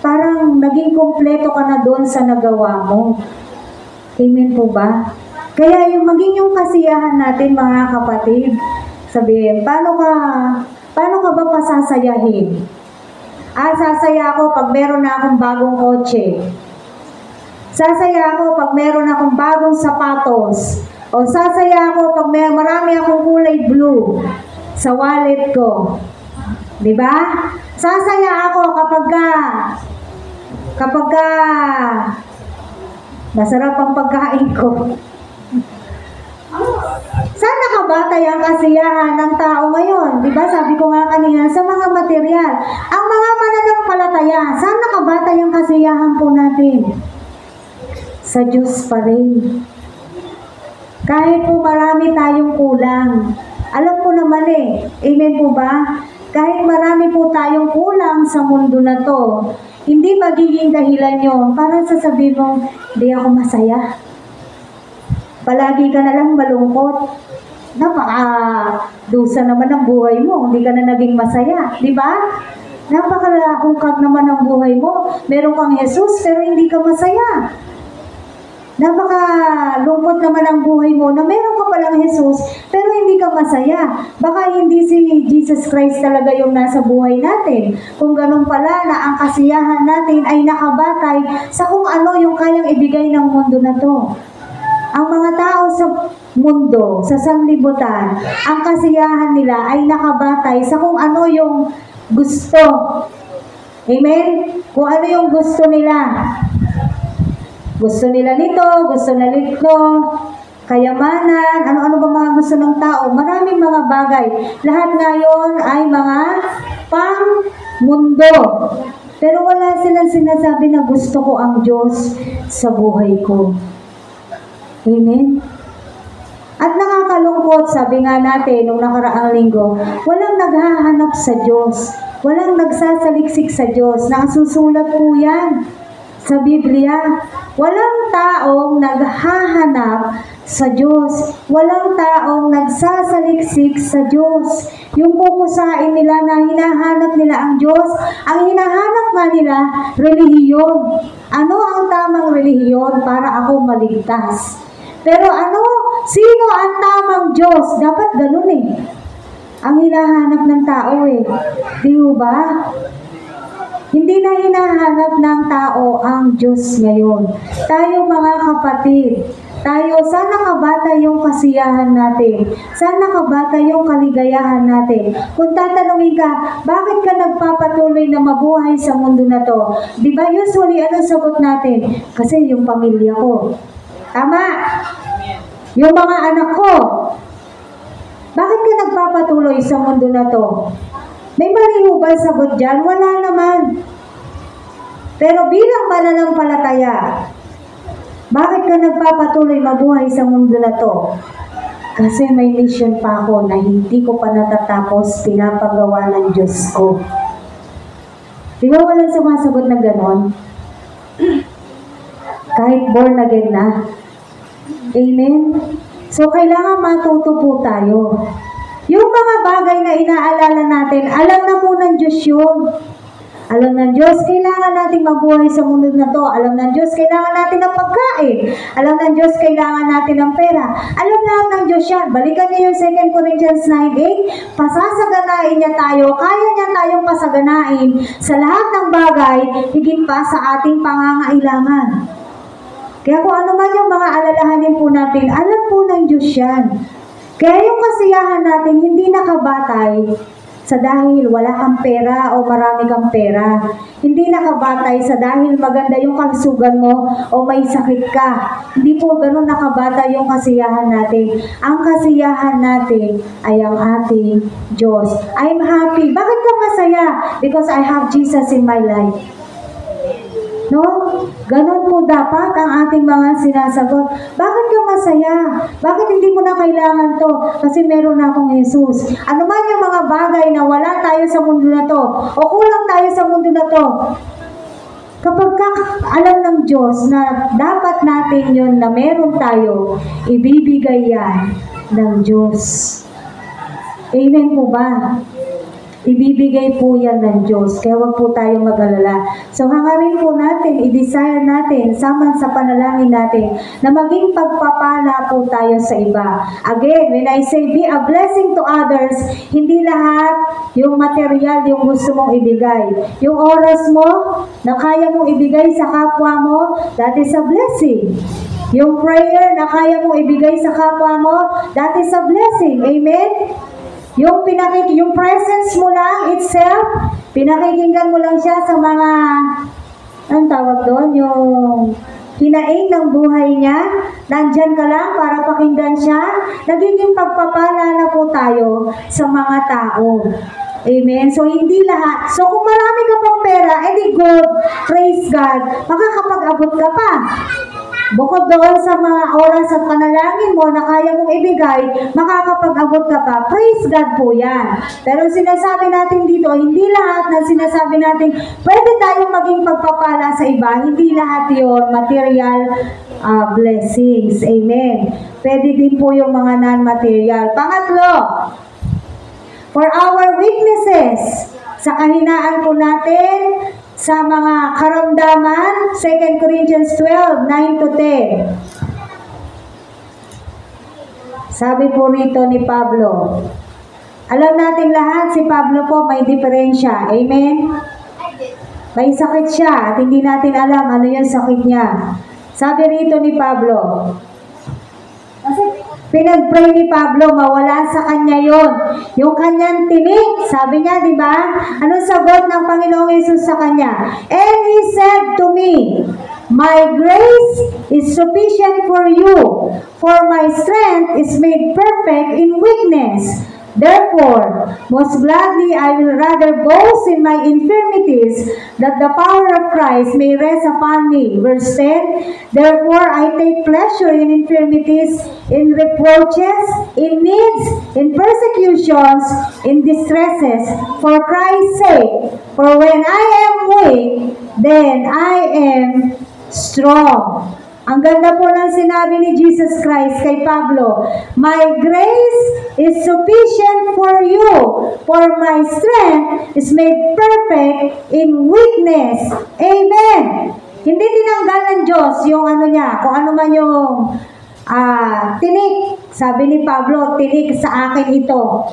Parang naging kompleto ka na doon sa nagawa mo. Amen po ba? Kaya yung maging yung kasiyahan natin mga kapatid, sabihin, paano ka ba pasasayahin? Sasaya ako pag meron na akong bagong kotse. Sasaya ako pag meron akong bagong sapatos. O sasaya ako pag marami akong kulay blue sa wallet ko. Diba? Sasaya ako kapag masarap ang pagkain ko. Saan nakabatay ang kasiyahan ng tao ngayon? Diba? Sabi ko nga kanina, sa mga material. Ang mga mananampalataya, saan nakabatay ang kasiyahan po natin? Sa Diyos pa rin. Kahit po marami tayong kulang. Alam ko naman amen po ba? Kahit marami po tayong kulang sa mundo na to, hindi magiging dahilan yun para sasabihin mo, hindi ako masaya. Palagi ka na lang malungkot. Napaka-dusa naman ang buhay mo. Hindi ka na naging masaya. Di ba? Napaka-hukag naman ang buhay mo. Meron kang Jesus, pero hindi ka masaya. Napaka-lungkot naman ang buhay mo na meron ka palang Jesus, pero hindi ka masaya. Baka hindi si Jesus Christ talaga yung nasa buhay natin. Kung ganun pala na ang kasiyahan natin ay nakabatay sa kung ano yung kayang ibigay ng mundo na to. Ang mga tao sa mundo, sa sanlibutan, ang kasiyahan nila ay nakabatay sa kung ano yung gusto. Amen? Kung ano yung gusto nila. Gusto nila nito, gusto nila nito, kayamanan, ano-ano ba mga gusto ng tao. Maraming mga bagay. Lahat ngayon ay mga pang-mundo. Pero wala silang sinasabi na gusto ko ang Diyos sa buhay ko. Amen? At nakakalungkot, sabi nga natin nung nakaraang linggo, walang naghahanap sa Diyos. Walang nagsasaliksik sa Diyos. Nakasusulat po yan sa Biblia. Walang taong naghahanap sa Diyos. Walang taong nagsasaliksik sa Diyos. Yung pupusain nila na hinahanap nila ang Diyos, ang hinahanap nga nila, relihiyon. Ano ang tamang relihiyon para ako maligtas? Pero sino ang tamang Diyos? Dapat ganun ang hinahanap ng tao Di ba? Hindi na hinahanap ng tao ang Diyos ngayon. Tayo mga kapatid, saan nakabata yung kasiyahan natin? Saan nakabata yung kaligayahan natin? Kung tatanungin ka, bakit ka nagpapatuloy na mabuhay sa mundo na to? Di ba usually, anong sagot natin? Kasi yung pamilya ko. Tama? Yung mga anak ko. Bakit ka nagpapatuloy sa mundo na to? May mali ba sagot dyan? Wala naman. Pero bilang mananampalataya, bakit ka nagpapatuloy mabuhay sa mundo na to? Kasi may mission pa ako na hindi ko pa natatapos pinapagawa ng Diyos ko. Di ba walang sumasagot na ganon? Kahit born again na. Amen? So, kailangan matuto po tayo. Yung mga bagay na inaalala natin, alam na po ng Diyos yun. Alam ng Diyos, kailangan natin mabuhay sa mundo na to. Alam ng Diyos, kailangan natin ng pagkain. Alam ng Diyos, kailangan natin ng pera. Alam lahat ng Diyos yan. Balikan niyo yung 2 Corinthians 9:8. Pasasaganain niya tayo. Kaya niya tayong pasaganain sa lahat ng bagay, higit pa sa ating pangangailangan. Kaya kung ano man yung mga alalahanin po natin, alam po ng Diyos yan. Kaya yung kasiyahan natin hindi nakabatay sa dahil wala kang pera o marami kang pera. Hindi nakabatay sa dahil maganda yung kalusugan mo o may sakit ka. Hindi po ganun nakabatay yung kasiyahan natin. Ang kasiyahan natin ay ang ating Diyos. I'm happy. Bakit ka masaya? Because I have Jesus in my life. No? Ganun po dapat ang ating mga sinasagot. Bakit ka masaya? Bakit hindi mo na kailangan to? Kasi meron na akong Jesus. Ano man yung mga bagay na wala tayo sa mundo na to, o kulang tayo sa mundo na to, kapag alam ng Diyos na dapat natin yun na meron tayo, ibibigay yan ng Diyos. Amen po ba? Ibibigay po yan ng Diyos. Kaya wag po tayo mag-alala. So hangarin po natin, i-desire natin, saman sa panalangin natin, na maging pagpapala po tayo sa iba. Again, when I say be a blessing to others, hindi lahat yung material yung gusto mong ibigay. Yung oras mo, na kaya mong ibigay sa kapwa mo, that is a blessing. Yung prayer na kaya mong ibigay sa kapwa mo, that is a blessing. Amen? Yung presence mo lang itself, pinakikinggan mo lang siya sa mga, anong tawag doon? Yung hinaing ng buhay niya, nandyan ka lang para pakinggan siya, nagiging pagpapala na po tayo sa mga tao. Amen? So, hindi lahat. So, kung marami ka pang pera, edi good, praise God, makakapag-abot ka pa. Bukod doon sa mga oras at panalangin mo na kaya mong ibigay, makakapag-abot ka pa. Praise God po yan. Pero sinasabi natin dito, hindi lahat na sinasabi natin, pwede tayong maging pagpapala sa iba. Hindi lahat yon material blessings. Amen. Pwede din po yung mga non-material. Pangatlo, for our weaknesses, sa kahinaan po natin, sa mga karamdaman, 2 Corinthians 12, 9 to 10. Sabi po rito ni Pablo, alam nating lahat, si Pablo po may diferensya. Amen? May sakit siya at hindi natin alam ano yung sakit niya. Sabi rito ni Pablo, pinag-pray ni Pablo, mawala sa kanya yon. Yung kanyang tinik, sabi niya, di ba? Anong sagot ng Panginoong Yesus sa kanya? And He said to me, my grace is sufficient for you, for my strength is made perfect in weakness. Therefore, most gladly I will rather boast in my infirmities, that the power of Christ may rest upon me. Verse 10, therefore I take pleasure in infirmities, in reproaches, in needs, in persecutions, in distresses, for Christ's sake. For when I am weak, then I am strong. Ang ganda po ng sinabi ni Jesus Christ kay Pablo, my grace is sufficient for you, for my strength is made perfect in weakness. Amen! Hindi tinanggal ng Diyos yung ano niya, kung ano man yung tinik. Sabi ni Pablo, tinik sa akin ito.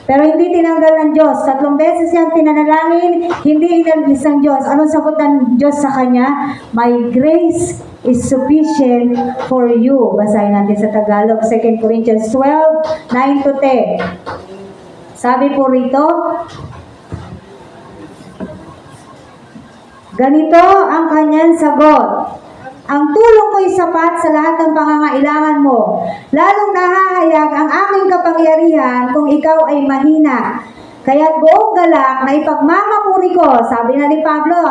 Pero hindi tinanggal ng Diyos. 3 beses yan tinanalangin, hindi inalis ng Diyos. Anong sagot ng Diyos sa kanya? My grace is sufficient for you. Basahin natin sa Tagalog, 2 Corinthians 12, 9 to 10. Sabi po rito, ganito ang kanyang sagot. Ang tulong ko'y sapat sa lahat ng pangangailangan mo. Lalong nahahayag ang aking kapangyarihan kung ikaw ay mahina. Kaya't buong galak na ipagmamapuri ko, sabi na ni Pablo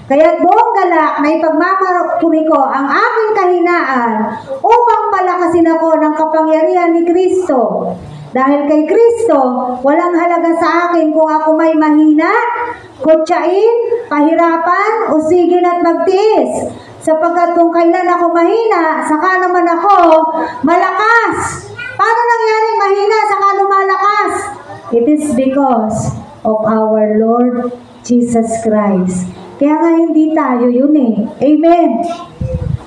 kaya't buong galak na ipagmamapuri ko ang aking kahinaan upang palakasin ako ng kapangyarihan ni Kristo. Dahil kay Kristo, walang halaga sa akin kung ako may mahina, kutsain, pahirapan, usigin at magtiis. Sapagkat kung kailan ako mahina, saka naman ako malakas. Paano nangyaring mahina, saka lumalakas? It is because of our Lord Jesus Christ. Kaya nga hindi tayo yun Amen.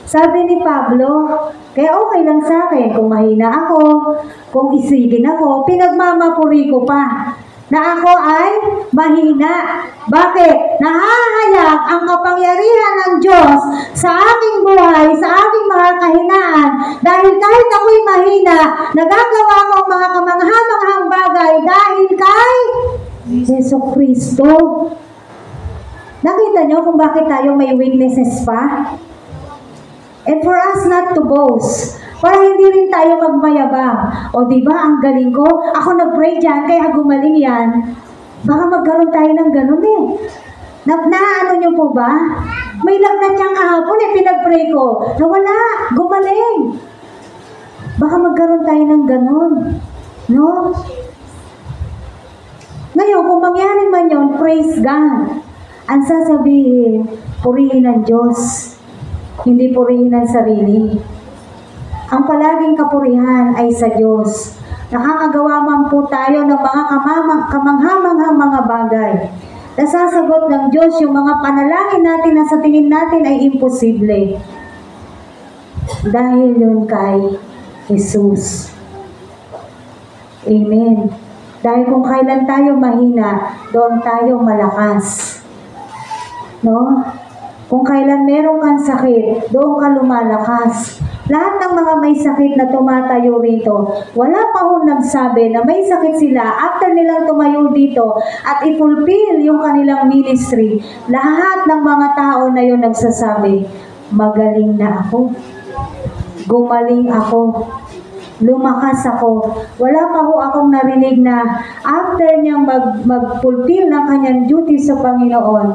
Sabi ni Pablo, kaya okay lang sa akin kung mahina ako, kung isigin ako, pinagmamapuri ko pa. na ako ay mahina. Bakit? Nahahayag ang kapangyarihan ng Diyos sa aking buhay, sa aking mga kahinaan. Dahil kahit ako'y mahina, nagagawa ko ang mga kamangha-manghang bagay dahil kay Jesu Kristo. Nakita niyo kung bakit tayo may weaknesses pa? And for us not to boast. Para hindi rin tayo magmayabang. O diba, ang galing ko? Ako nag-pray dyan, kaya gumaling yan. Baka magkaroon tayo ng ganun eh. Naano nyo po ba? May lagnat siyang kahapon eh, pinag-pray ko. Nawala, gumaling. Baka magkaroon tayo ng ganun. No? Ngayon, kung mangyari man yun, praise God. Ang sasabihin, purihin ang Diyos. Hindi purihin ang sarili. Ang palaging kapurihan ay sa Diyos. Nakakagawa man po tayo ng mga kamangha-manghang mga bagay. Nasasagot ng Diyos yung mga panalangin natin na sa tingin natin ay imposible. Dahil yun kay Jesus. Amen. Dahil kung kailan tayo mahina, doon tayo malakas. No? Kung kailan meron kang sakit, doon ka lumalakas. Lahat ng mga may sakit na tumatayo rito, wala pa hong nagsabi na may sakit sila after nilang tumayo dito at i-fulfill yung kanilang ministry. Lahat ng mga tao na yun nagsasabi, magaling na ako. Gumaling ako. Lumakas ako. Wala pa ho akong narinig na after niyang mag-fulfill ng kanyang duty sa Panginoon,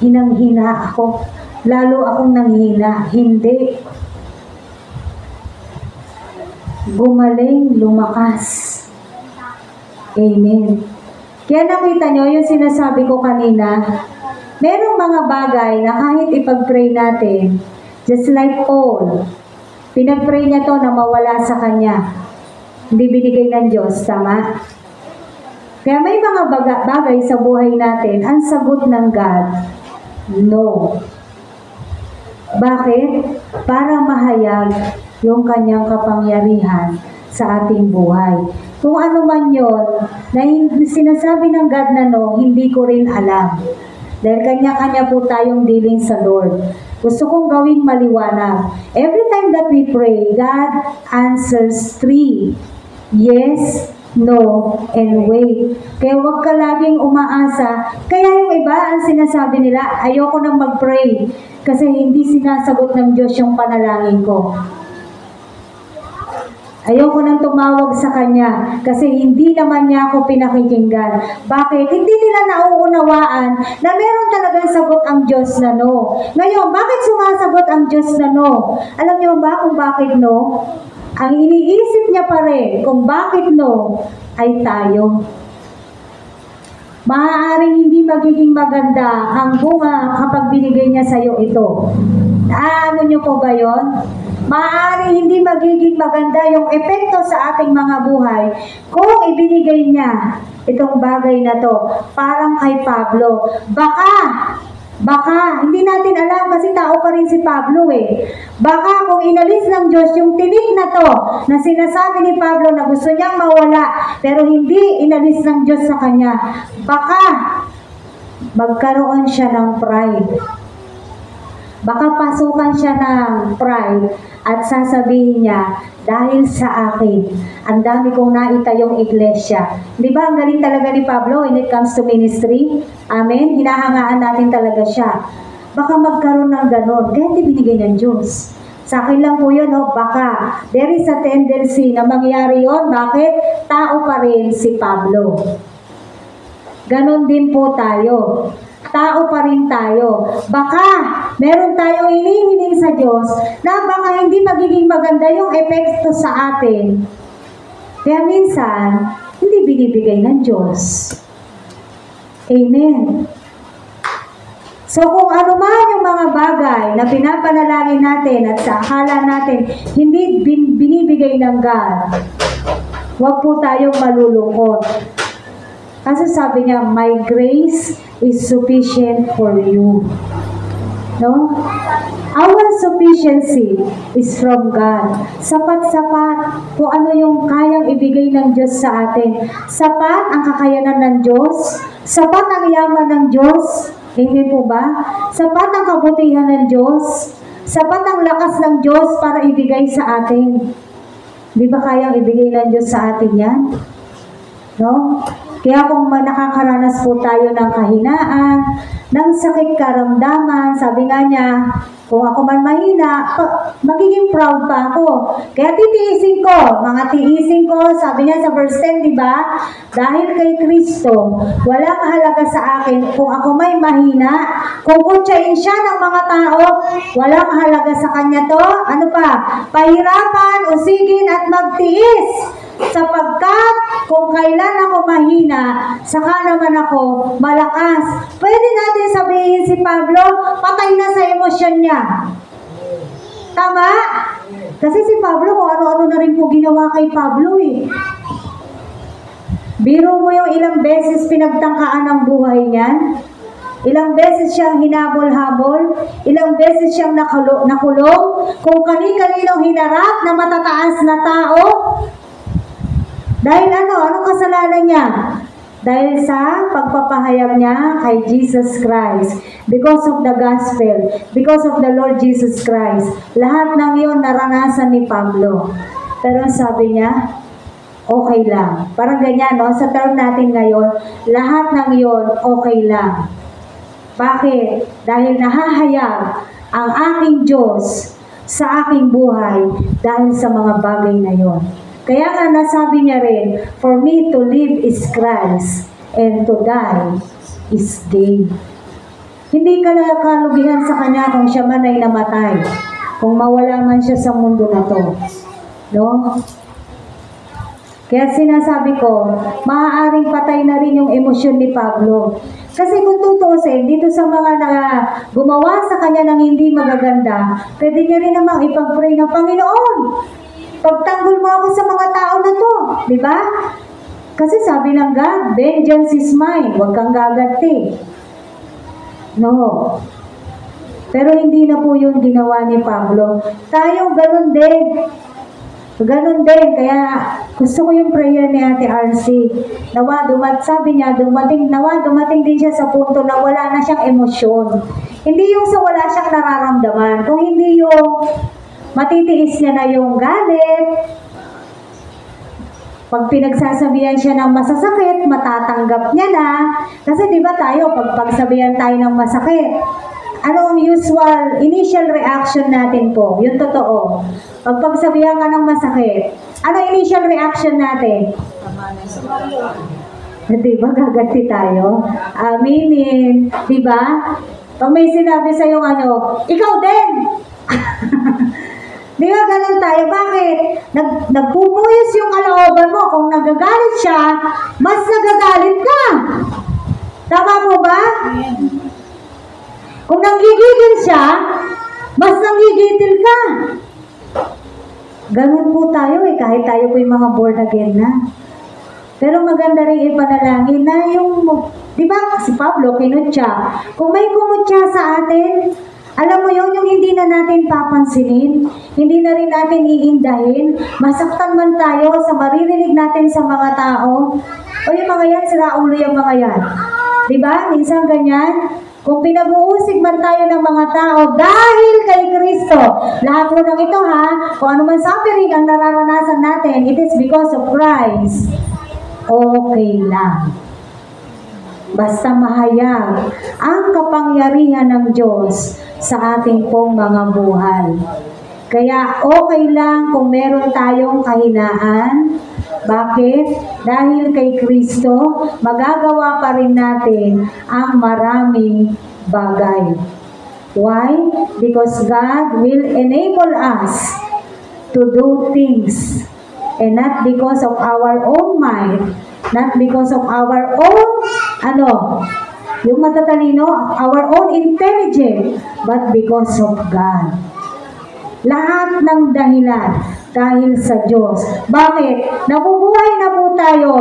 hinang-hina ako. Lalo akong nanghina. Hindi. Gumaling, lumakas. Amen. Kaya nakita nyo yung sinasabi ko kanina, merong mga bagay na kahit ipag-pray natin, just like Paul, pinag-pray niya to na mawala sa kanya. Hindi binigay ng Diyos, tama? Kaya may mga bagay sa buhay natin, ang sagot ng God, no. Bakit? Para mahayag yung kanyang kapangyarihan sa ating buhay. Kung ano man yon na sinasabi ng God na no, hindi ko rin alam. Dahil kanya-kanya po tayong dealing sa Lord. Gusto kong gawing maliwanag. Every time that we pray, God answers 3. Yes, no, and wait. Kaya huwag ka laging umaasa. Kaya yung iba, ang sinasabi nila, ayoko nang mag-pray kasi hindi sinasagot ng Diyos yung panalangin ko. Ayoko nang tumawag sa Kanya kasi hindi naman niya ako pinakikinggan. Bakit? Hindi nila nauunawaan na meron talagang sagot ang Diyos na no. Ngayon, bakit sumasagot ang Diyos na no? Alam niyo ba kung bakit no? Ang iniisip niya pa rin kung bakit no ay tayo. Maaaring hindi magiging maganda ang bunga kapag binigay niya sa iyo ito. Ano niyo po ba yon? Maaaring hindi magiging maganda yung epekto sa ating mga buhay kung ibinigay niya itong bagay na to. Parang kay Pablo. Baka, hindi natin alam kasi tao pa rin si Pablo eh. Baka kung inalis ng Diyos yung tinik na to na sinasabi ni Pablo na gusto niyang mawala pero hindi inalis ng Diyos sa kanya, baka magkaroon siya ng pride. Baka pasukan siya ng pride at sasabihin niya, dahil sa akin, ang dami kong naitayong iglesia. Di ba, ang galing talaga ni Pablo when it comes to ministry? Amen? Hinahangaan natin talaga siya. Baka magkaroon ng ganon, kaya hindi binigay ng Diyos. Sa akin lang po yun, no? Baka. There is a tendency na mangyari yun. Bakit? Tao pa rin si Pablo. Ganon din po tayo. Tao pa rin tayo. Baka meron tayong hinihiling sa Diyos na baka hindi magiging maganda yung epekto sa atin. Kaya minsan, hindi binibigay ng Diyos. Amen. So kung ano man yung mga bagay na pinapanalangin natin at sa akala natin hindi binibigay ng God, huwag po tayong malulungkot. Kasi sabi niya, my grace is sufficient for you. No? Our sufficiency is from God. Sapat-sapat kung ano yung kayang ibigay ng Diyos sa atin. Sapat ang kakayanan ng Diyos. Sapat ang yaman ng Diyos. Hindi po ba? Sapat ang kabutihan ng Diyos. Sapat ang lakas ng Diyos para ibigay sa atin. Di ba kayang ibigay ng Diyos sa atin yan? No? Kaya kung nakakaranas po tayo ng kahinaan, ng sakit karamdaman, sabi nga niya, kung ako man mahina, magiging proud pa ako. Kaya titiisin ko, mga tiisin ko, sabi niya sa verse 10, di ba? Dahil kay Kristo, walang halaga sa akin kung ako may mahina, kung kutsain siya ng mga tao, walang halaga sa kanya to. Ano pa? Pahirapan, usigin at magtiis. Sapagkat kung kailan ako mahina, saka naman ako malakas. Pwede natin sabihin si Pablo, patay na sa emosyon niya. Tama? Kasi si Pablo, kung ano-ano na rin po ginawa kay Pablo eh. Biro mo yung ilang beses pinagtangkaan ng buhay niyan. Ilang beses siyang hinabol-habol, ilang beses siyang nakulong, kung kani-kaninong hinarap na matataas na tao. Dahil anong kasalanan niya? Dahil sa pagpapahayag niya kay Jesus Christ. Because of the gospel. Because of the Lord Jesus Christ. Lahat ng iyon naranasan ni Pablo. Pero sabi niya, okay lang. Parang ganyan, no? Sa term natin ngayon, lahat ng iyon okay lang. Bakit? Dahil nahahayag ang aking Diyos sa aking buhay dahil sa mga bagay na iyon. Kaya nga nasabi niya rin, for me to live is Christ, and to die is gain. Hindi ka nakalugihan sa kanya kung siya man ay namatay, kung mawala man siya sa mundo na to. No? Kaya sinasabi ko, maaaring patay na rin yung emosyon ni Pablo. Kasi kung tutusin, dito sa mga gumawa sa kanya ng hindi magaganda, pwede niya rin namang ipag-pray ng Panginoon. Pagtanggol mo ako sa mga tao na to, di ba? Kasi sabi ng God, vengeance is mine, huwag kang gaganti. No. Pero hindi na po yung ginawa ni Pablo. Tayo ganun din. Ganun din. Kaya gusto ko yung prayer ni Ate RC. Sabi niya, dumating din siya sa punto na wala na siyang emosyon. Hindi yung sa wala siyang nararamdaman. Kung hindi yung matitiis niya na yung galit. Pag pinagsasabihan siya ng masasakit, matatanggap niya na. Kasi di ba tayo, pag pagsabihan tayo ng masakit, ano ang usual, initial reaction natin po? Yung totoo. Pag pagsabihan ka ng masakit, ano initial reaction natin? Di ba, gaganti tayo? Aminin. Di ba? Pag may sinabi sa'yo ikaw din! Di ba ganun tayo? Bakit? Nagpupuyos yung kalooban mo. Kung nagagalit siya, mas nagagalit ka. Tama po ba? Kung nanggigigil siya, mas nanggigitil ka. Ganun po tayo kahit tayo po yung mga born again na. Pero maganda rin ipanalangin na yung, di ba si Pablo kinutya. Kung may kumutya sa atin, alam mo yun, yung hindi na natin papansinin, hindi na rin natin iindahin, masaktan man tayo sa maririnig natin sa mga tao, o yung mga yan, sira ulo yung mga yan. Diba? Minsan ganyan. Kung pinag-uusig man tayo ng mga tao dahil kay Kristo, lahat mo ng ito kung ano man suffering ang nararanasan natin, it is because of Christ. Okay lang. Basta mahayag ang kapangyarihan ng Diyos sa ating pong mga buhay. Kaya okay lang kung meron tayong kahinaan. Bakit? Dahil kay Kristo, magagawa pa rin natin ang maraming bagay. Why? Because God will enable us to do things. And not because of our own mind, not because of our own, yung matatalino, our own intelligence, but because of God. Lahat ng dahilan, dahil sa Diyos. Bakit? Nabubuhay na po tayo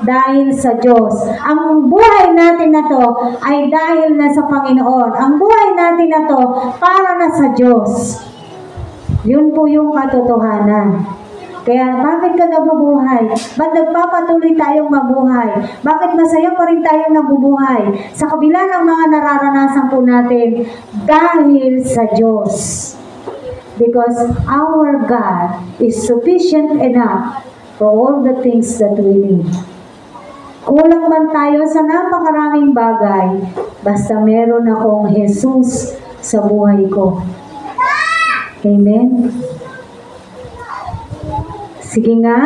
dahil sa Diyos. Ang buhay natin na to ay dahil na sa Panginoon. Ang buhay natin na to para na sa Diyos. Yun po yung katotohanan. Kaya bakit ka nabubuhay? Ba't nagpapatuloy tayong mabuhay? Bakit masaya pa rin tayong nabubuhay? Sa kabila ng mga nararanasan po natin, dahil sa Diyos. Because our God is sufficient enough for all the things that we need. Kulang man tayo sa napakaraming bagay, basta meron akong Jesus sa buhay ko. Amen? Sige nga,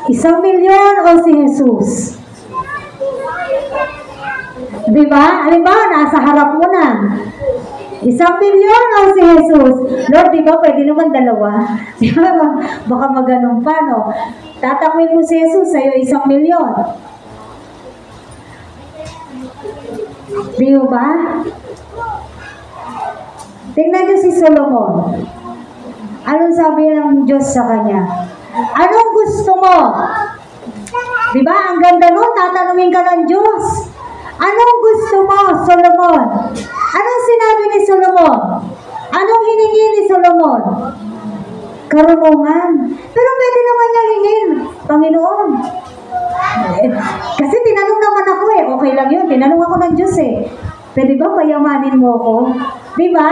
1,000,000 o si Jesus? Diba? Halimbawa, nasa harap mo na. 1,000,000 o si Jesus? Lord, diba pwede naman dalawa? Diba? Baka maganong pa, no? Tatakwin mo si Jesus, sa'yo 1,000,000. Diba? Tingnan niyo si Solomon. Anong sabi ng Diyos sa kanya? Anong gusto mo? Diba? Ang ganda nun, tatanungin ka ng Diyos. Anong gusto mo, Solomon? Anong sinabi ni Solomon? Anong hiningi ni Solomon? Karunungan. Pero pwede naman niya hingin, Panginoon. Kasi tinanong naman ako eh. Okay lang yun. Tinanong ako ng Diyos eh. Pwede ba payamanin mo ako? Diba?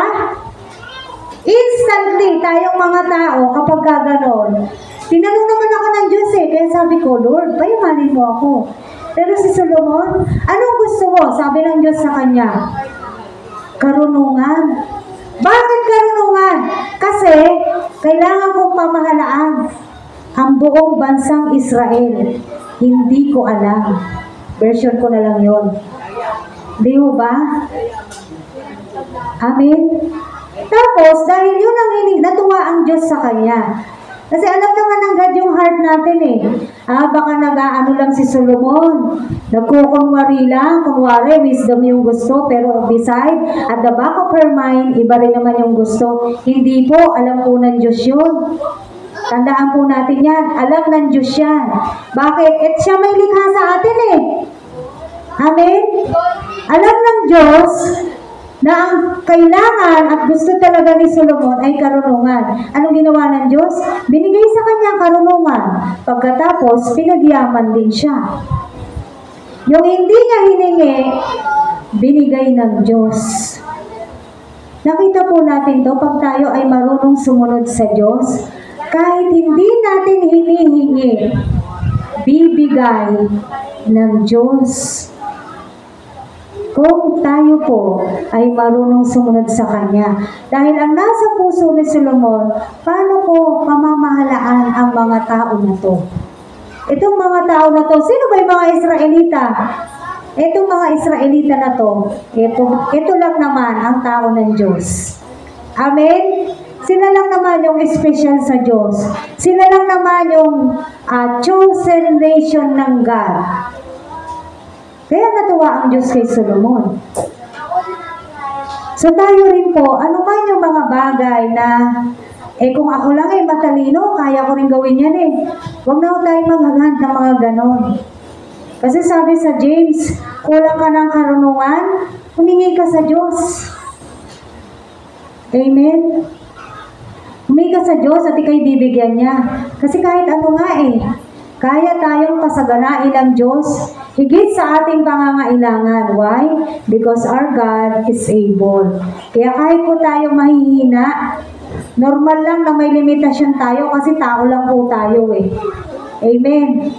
Instantly, tayong mga tao, kapag gaganon, tinanong naman ako ng Diyos eh. Kaya sabi ko, Lord, payamanin mo ako. Pero si Solomon, anong gusto mo? Sabi ng Diyos sa kanya, karunungan. Bakit karunungan? Kasi, kailangan kong pamahalaan ang buong bansang Israel. Hindi ko alam. Version ko na lang yun. Di ba? Amen? Tapos, dahil yun ang natuwa ang Diyos sa kanya. Kasi alam naman ng God yung heart natin eh. Baka nag-aano lang si Solomon. Nagkukunwari lang. Kunwari, wisdom yung gusto. Pero beside, at the back of her mind, iba rin naman yung gusto. Hindi po, alam po ng Diyos yun. Tandaan po natin yan. Alam ng Diyos yan. Bakit? Siya may likha sa atin eh. Amen? Alam ng Diyos na ang kailangan at gusto talaga ni Solomon ay karunungan. Anong ginawa ng Diyos? Binigay sa kanya ang karunungan. Pagkatapos, pinagyaman din siya. Yung hindi niya hiningi, binigay ng Diyos. Nakita po natin to, pag tayo ay marunong sumunod sa Diyos, kahit hindi natin hinihingi, bibigay ng Diyos. Kung tayo po ay marunong sumunod sa Kanya. Dahil ang nasa puso ni Solomon, paano ko pamamahalaan ang mga tao na to? Itong mga tao na to, sino ba yung mga Israelita? Itong mga Israelita na to, ito lang naman ang tao ng Diyos. Amen? Sila lang naman yung special sa Diyos. Sila lang naman yung chosen nation ng God. Kaya natuwa ang Diyos kay Solomon. So tayo rin po, ano man yung mga bagay na, kung ako lang ay matalino, kaya ko rin gawin yan eh. Huwag na tayo maghagad ng mga ganon. Kasi sabi sa James, kulang ka ng karunungan, humingi ka sa Diyos. Amen? Humingi ka sa Diyos at ikay bibigyan niya. Kasi kahit ano nga eh, kaya tayong pasaganain ng Diyos higit sa ating pangangailangan. Why? Because our God is able. Kaya kahit po tayo mahihina, normal lang na may limitasyon tayo kasi tao lang po tayo eh. Amen.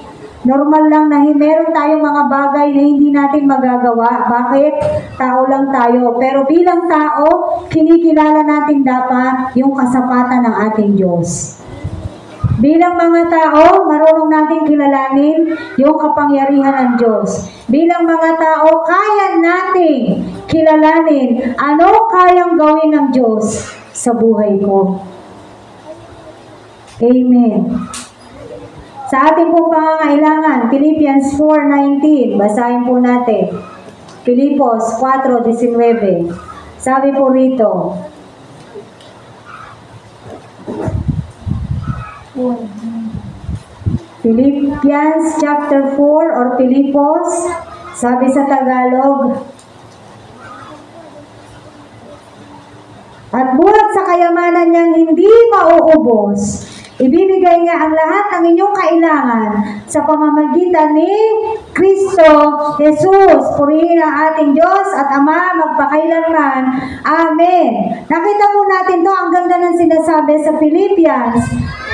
Normal lang na meron tayong mga bagay na hindi natin magagawa. Bakit? Tao lang tayo. Pero bilang tao, kinikilala natin dapat yung kasapatan ng ating Diyos. Bilang mga tao, marunong natin kilalanin yung kapangyarihan ng Diyos. Bilang mga tao, kaya natin kilalanin ano kayang gawin ng Diyos sa buhay ko. Amen. Sa ating pong pangangailangan, Philippians 4:19, basahin po natin. Filipos 4:19. Sabi po rito, Philippians chapter 4 or Pilipos, sabi sa Tagalog, at buhat sa kayamanan niyang hindi mauubos, ibibigay niya ang lahat ng inyong kailangan sa pamamagitan ni Kristo Jesus. Purihin ang ating Diyos at Ama magpakailanman. Amen. Nakita po natin to, ang ganda ng sinasabi sa Philippians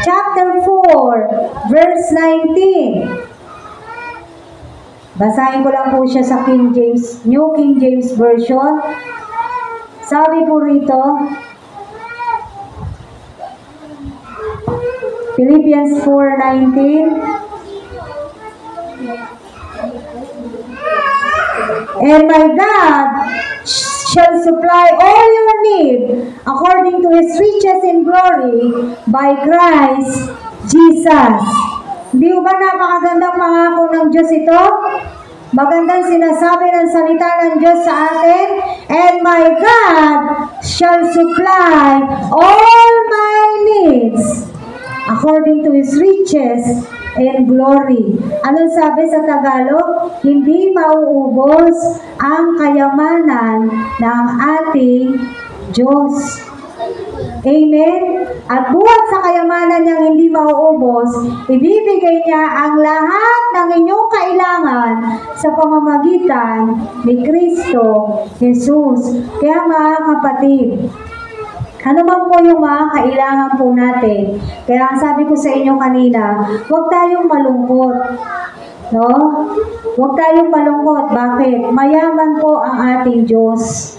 chapter 4 verse 19. Basahin ko lang po siya sa New King James Version. Sabi po rito, Philippians 4:19, and my God shall supply all your need according to His riches in glory by Christ Jesus. Hindi ba napakagandang pangako ng Diyos ito? Magandang sinasabi ng salita ng Diyos sa atin, and my God shall supply all my needs according to His riches and glory. Anong sabi sa Tagalog? Hindi mauubos ang kayamanan ng ating Diyos. Amen? At buhat sa kayamanan niyang hindi mauubos, ibibigay niya ang lahat ng inyong kailangan sa pamamagitan ni Kristo Jesus. Kaya mga kapatid, ano man po yung mga kailangan po natin, kaya sabi ko sa inyo kanina, huwag tayong malungkot. No? Huwag tayong malungkot. Bakit? Mayaman po ang ating Diyos.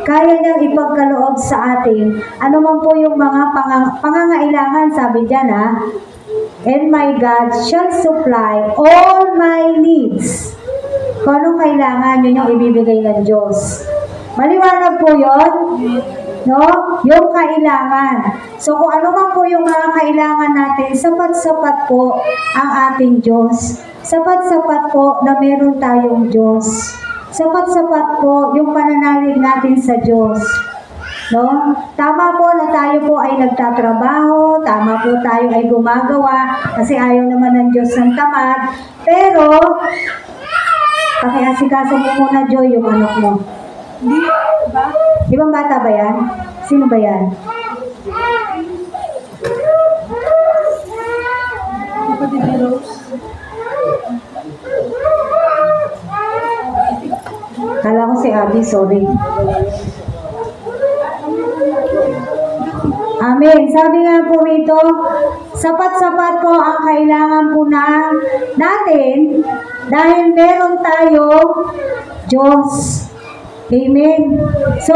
Kaya niyang ipagkaloob sa atin. Ano man po yung mga pangangailangan, sabi diyan and my God shall supply all my needs. Kung anong kailangan, yun yung ibibigay ng Diyos. Maliwanag po yun? No? Yung kailangan. So kung ano man po yung mga kailangan natin, sapat-sapat po ang ating Diyos. Sapat-sapat po na meron tayong Diyos. Sapat-sapat po yung pananalig natin sa Diyos. No? Tama po na tayo po ay nagtatrabaho, tama po tayo ay gumagawa, kasi ayaw naman ng Diyos ng tamad. Pero, pakiasikaso mo muna, Joy, yung anak mo. Ibang bata ba yan? Sino ba yan? Kala ko si Abby, sorry. Amen. Sabi nga po rito, sapat-sapat po ang kailangan po natin dahil meron tayo Diyos. Amen. So,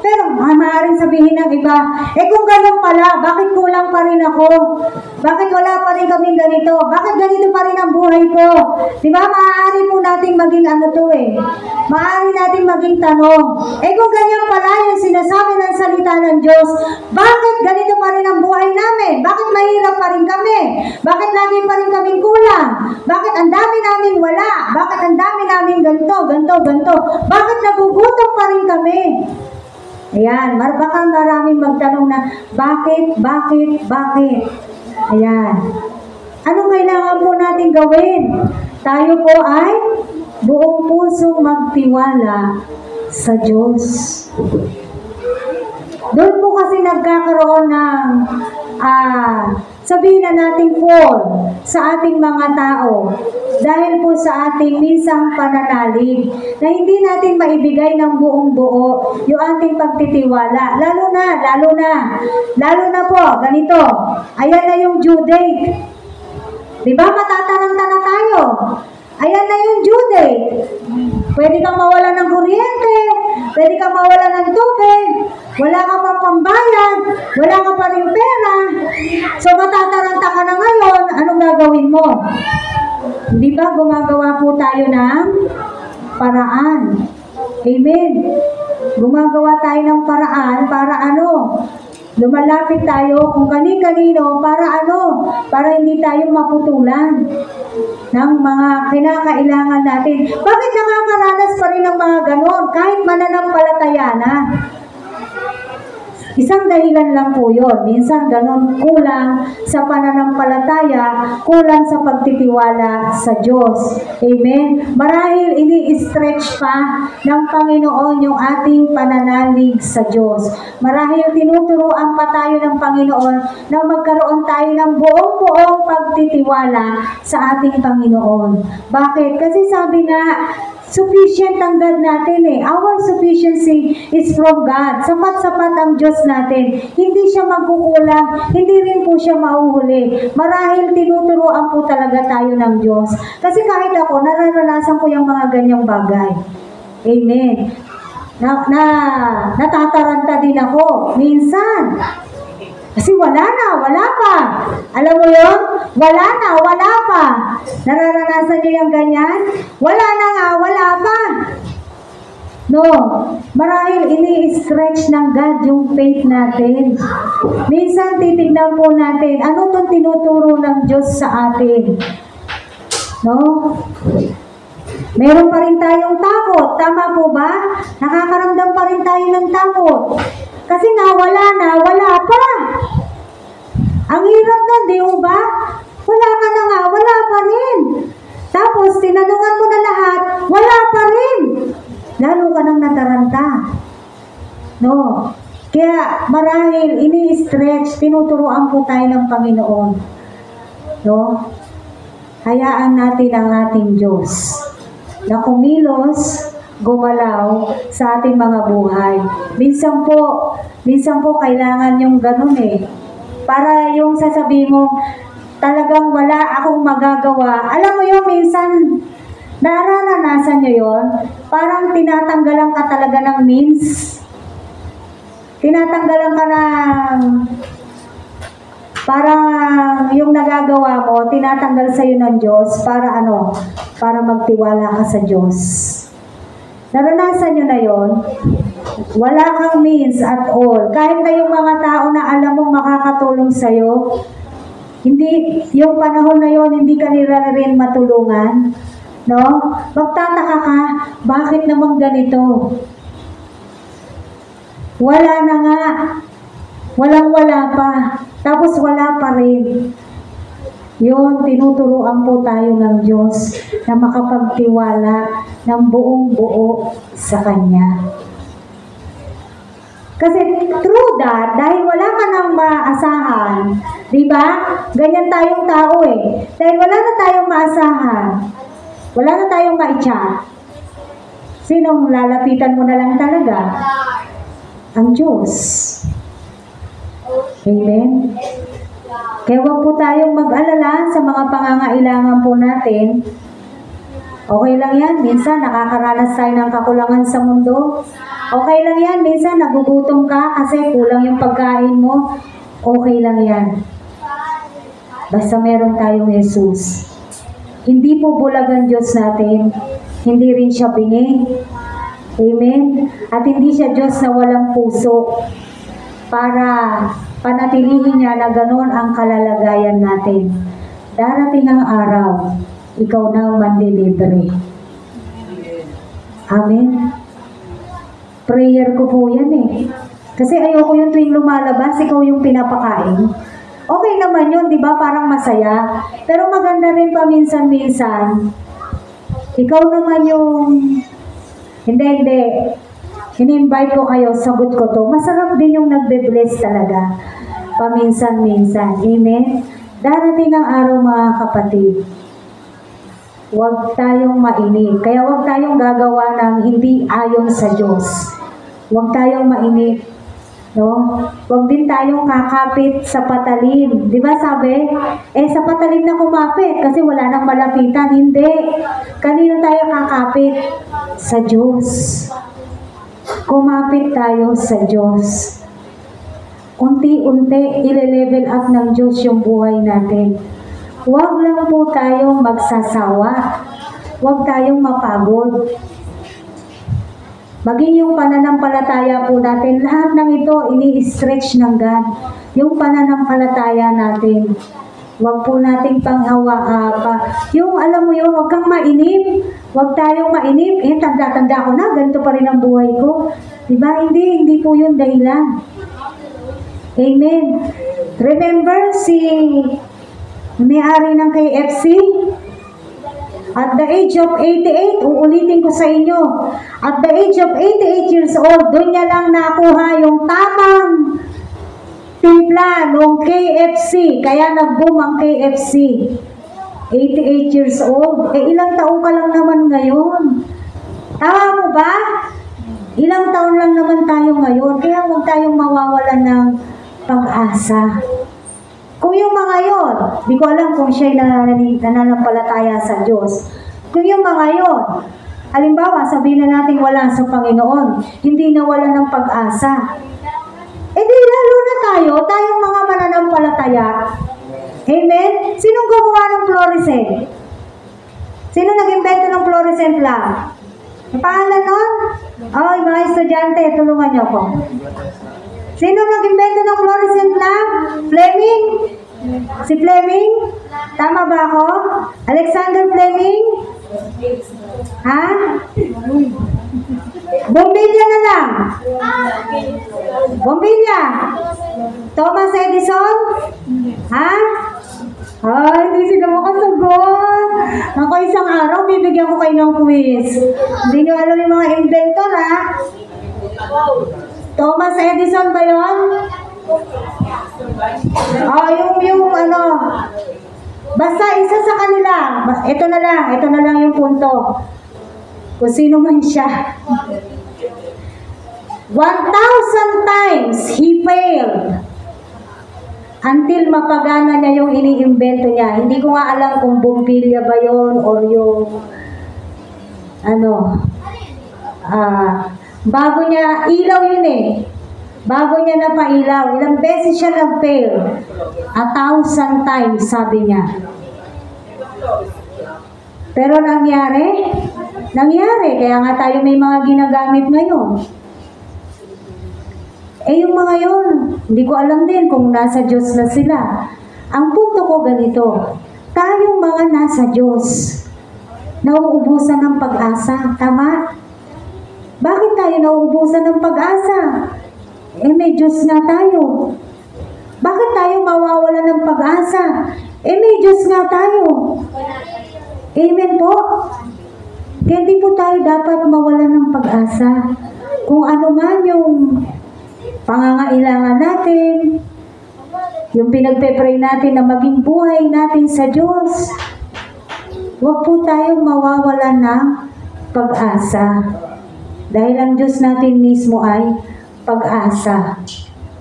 pero maaaring sabihin ng iba, kung ganun pala, bakit kulang pa rin ako? Bakit wala pa rin kaming ganito? Bakit ganito pa rin ang buhay ko? Diba, maaari po nating maging maaari nating maging tanong. Kung ganyan pala yung sinasabi ng salita ng Diyos, bakit ganito pa rin ang buhay namin? Bakit mahirap pa rin kami? Bakit lagi pa rin kaming kulang? Bakit ang dami namin wala? Bakit ang dami namin ganito? Bakit nagugutom pa rin kami? Ayan, baka maraming magtanong na, bakit? Ayan. Anong kailangan po natin gawin? Tayo po ay buong pusong magtiwala sa Diyos. Doon po kasi nagkakaroon ng sabihin na nating fall sa ating mga tao dahil po sa ating minsang pananalig na hindi natin maibigay ng buong buo yung ating pagtitiwala. Lalo na po, ganito, ayan na yung due date. Diba matataranta na tayo? Ayan na yung due date. Pwede kang mawala ng kuryente, pwede kang mawala ng tubig, wala ka pang pambayad, wala ka pa rin pera. So matataranta ka na ngayon, anong gagawin mo? Hindi ba gumagawa po tayo ng paraan? Amen. Gumagawa tayo ng paraan para ano? Lumalapit tayo kung kani-kanino para ano? Para hindi tayo maputulan ng mga kinakailangan natin. Bakit nakakaranas pa rin ng mga ganon kahit mananampalataya na? Isang dahilan lang po yun. Minsan ganun, kulang sa pananampalataya, kulang sa pagtitiwala sa Diyos. Amen? Marahil ini-stretch pa ng Panginoon yung ating pananalig sa Diyos. Marahil tinuturuan pa tayo ng Panginoon na magkaroon tayo ng buong-buong pagtitiwala sa ating Panginoon. Bakit? Kasi sabi na, sufficient ang God natin eh. Our sufficiency is from God. Sapat-sapat ang Diyos natin. Hindi siya magkukulang, hindi rin po siya mauhuli. Marahil tinuturuan po talaga tayo ng Diyos. Kasi kahit ako, nararanasan ko yung mga ganyang bagay. Amen. Natataranta din ako. Minsan. Kasi wala pa. Alam mo yun? Wala pa. Nararanasan niyo yung ganyan? Wala pa. No, marahil ini-stretch ng God yung faith natin. Minsan titignan po natin, ano itong tinuturo ng Diyos sa atin? No? Meron pa rin tayong takot. Tama po ba? Nakakaramdam pa rin tayo ng takot. Kasi nga, wala pa. Ang hirap nun, di ba? Wala ka na nga, wala pa rin. Tapos, tinanungan mo na lahat, wala pa rin. Lalo ka nang nataranta. No? Kaya, marahil, ini-stretch, tinuturuan po tayo ng Panginoon. No? Hayaan natin ang ating Diyos na kumilos, gumalaw sa ating mga buhay. Minsan po kailangan yung ganun eh. Para yung sasabihin mo, talagang wala akong magagawa. Alam mo yung minsan, nararanasan nyo yun, parang tinatanggalan ka talaga ng means. Tinatanggalan ka ng, parang yung nagagawa mo, tinatanggal sa'yo ng Diyos para ano, para magtiwala ka sa Diyos. Naranasan nyo na yon? Wala kang means at all. Kahit na yung mga tao na alam mong makakatulong sa'yo, hindi, yung panahon na yon hindi ka nila rin matulungan. No? Magtataka ka, bakit naman ganito? Wala na nga. Walang-wala pa. Tapos wala pa rin. Yun, tinuturuan po tayo ng Diyos na makapagtiwala ng buong-buo sa Kanya. Kasi through that, dahil wala ka nang maasahan, di ba? Ganyan tayong tao eh. Dahil wala na tayong maasahan, wala na tayong ma-chat, sinong lalapitan mo na lang talaga? Ang Diyos. Amen? Kaya huwag po tayong mag-alala sa mga pangangailangan po natin. Okay lang yan. Minsan nakakaranas tayo ng kakulangan sa mundo. Okay lang yan. Minsan nagugutom ka kasi kulang yung pagkain mo. Okay lang yan. Basta meron tayong Jesus. Hindi po bulag ang Diyos natin. Hindi rin siya bingi. Amen? At hindi siya Diyos na walang puso para panatilihin niya na gano'n ang kalalagayan natin. Darating ang araw, ikaw na mandilibre. Amen? Prayer ko po yan eh. Kasi ayoko yung tuwing lumalabas, ikaw yung pinapakain. Okay naman yun, di ba? Parang masaya. Pero maganda rin paminsan-minsan. Ikaw naman yung... Hindi. In-invite ko kayo, sagot ko to. Masarap din yung nagbe-bless talaga. Paminsan-minsan. Amen? Darating ang araw mga kapatid. Huwag tayong mainip. Kaya huwag tayong gagawa ng hindi ayon sa Diyos. Huwag tayong mainip. No? Huwag din tayong kakapit sa patalim. Di ba sabi? Sa patalim na kumapit kasi wala nang malapitan. Hindi. Kanino tayo kakapit? Sa Diyos. Kumapit tayo sa Diyos. Unti-unti, ile-level up ng Diyos yung buhay natin. Huwag lang po tayong magsasawa. Huwag tayong mapagod. Maging yung pananampalataya po natin, lahat ng ito, ini-stretch ng God. Yung pananampalataya natin. Huwag po nating panghawa pa. Yung alam mo yun, huwag kang mainip. Huwag tayong mainip. Tanda-tanda ko na, ganito pa rin ang buhay ko. Diba? Hindi po yun dahilan. Amen. Remember si may-ari ng KFC? At the age of 88, uulitin ko sa inyo, at the age of 88 years old, doon niya lang nakuha yung tamang timpla ng KFC. Kaya nag-boom ang KFC. 88 years old. Ilang taon ka lang naman ngayon. Tama mo ba? Ilang taon lang naman tayo ngayon. Kaya huwag tayong mawawalan ng pag-asa. Kung yung mga yon, di ko alam kung siya'y nananampalataya sa Diyos. Kung yung mga yon, halimbawa, sabihin na natin wala sa Panginoon, hindi nawala ng pag-asa. Di lalo na tayong mga mananampalataya. Amen? Sinong gumawa ng fluorescent? Sino nag-invento ng fluorescent lamp? Ang pangalan nun? Yung mga estudyante, tulungan niyo ko. Sino nag-invento ng fluorescent lamp? Fleming? Si Fleming? Tama ba ako? Alexander Fleming? Ha? Bombilya na lang. Bombilya? Thomas Edison? Ha? Hindi sila makasagot. Ako isang araw, bibigyan ko kayo ng quiz. Hindi nyo alam yung mga inventor, ha? Thomas Edison ba yun? Yung ano. Basta isa sa kanila. Ito na lang yung punto. Kung sino man siya. 1,000 times he failed until mapagana niya yung iniimbento niya. Hindi ko nga alam kung bombilya ba yun or yung bago niya, ilaw yun eh. Bago niya napailaw, ilang beses siya nag-fail. 1,000 times, sabi niya. Pero nangyari, kaya nga tayo may mga ginagamit ngayon. Yung mga yun, hindi ko alam din kung nasa Diyos na sila. Ang punto ko ganito, tayong mga nasa Diyos, nauubusan ng pag-asa, tama? Bakit tayo nauubusan ng pag-asa? May Diyos nga tayo. Bakit tayo mawawala ng pag-asa? May Diyos nga tayo. Amen po? Kaya hindi po tayo dapat mawala ng pag-asa. Kung ano man yung pangangailangan natin, yung pinagpe-pray natin na maging buhay natin sa Diyos, huwag po tayong mawawalan ng pag-asa. Dahil ang Diyos natin mismo ay pag-asa.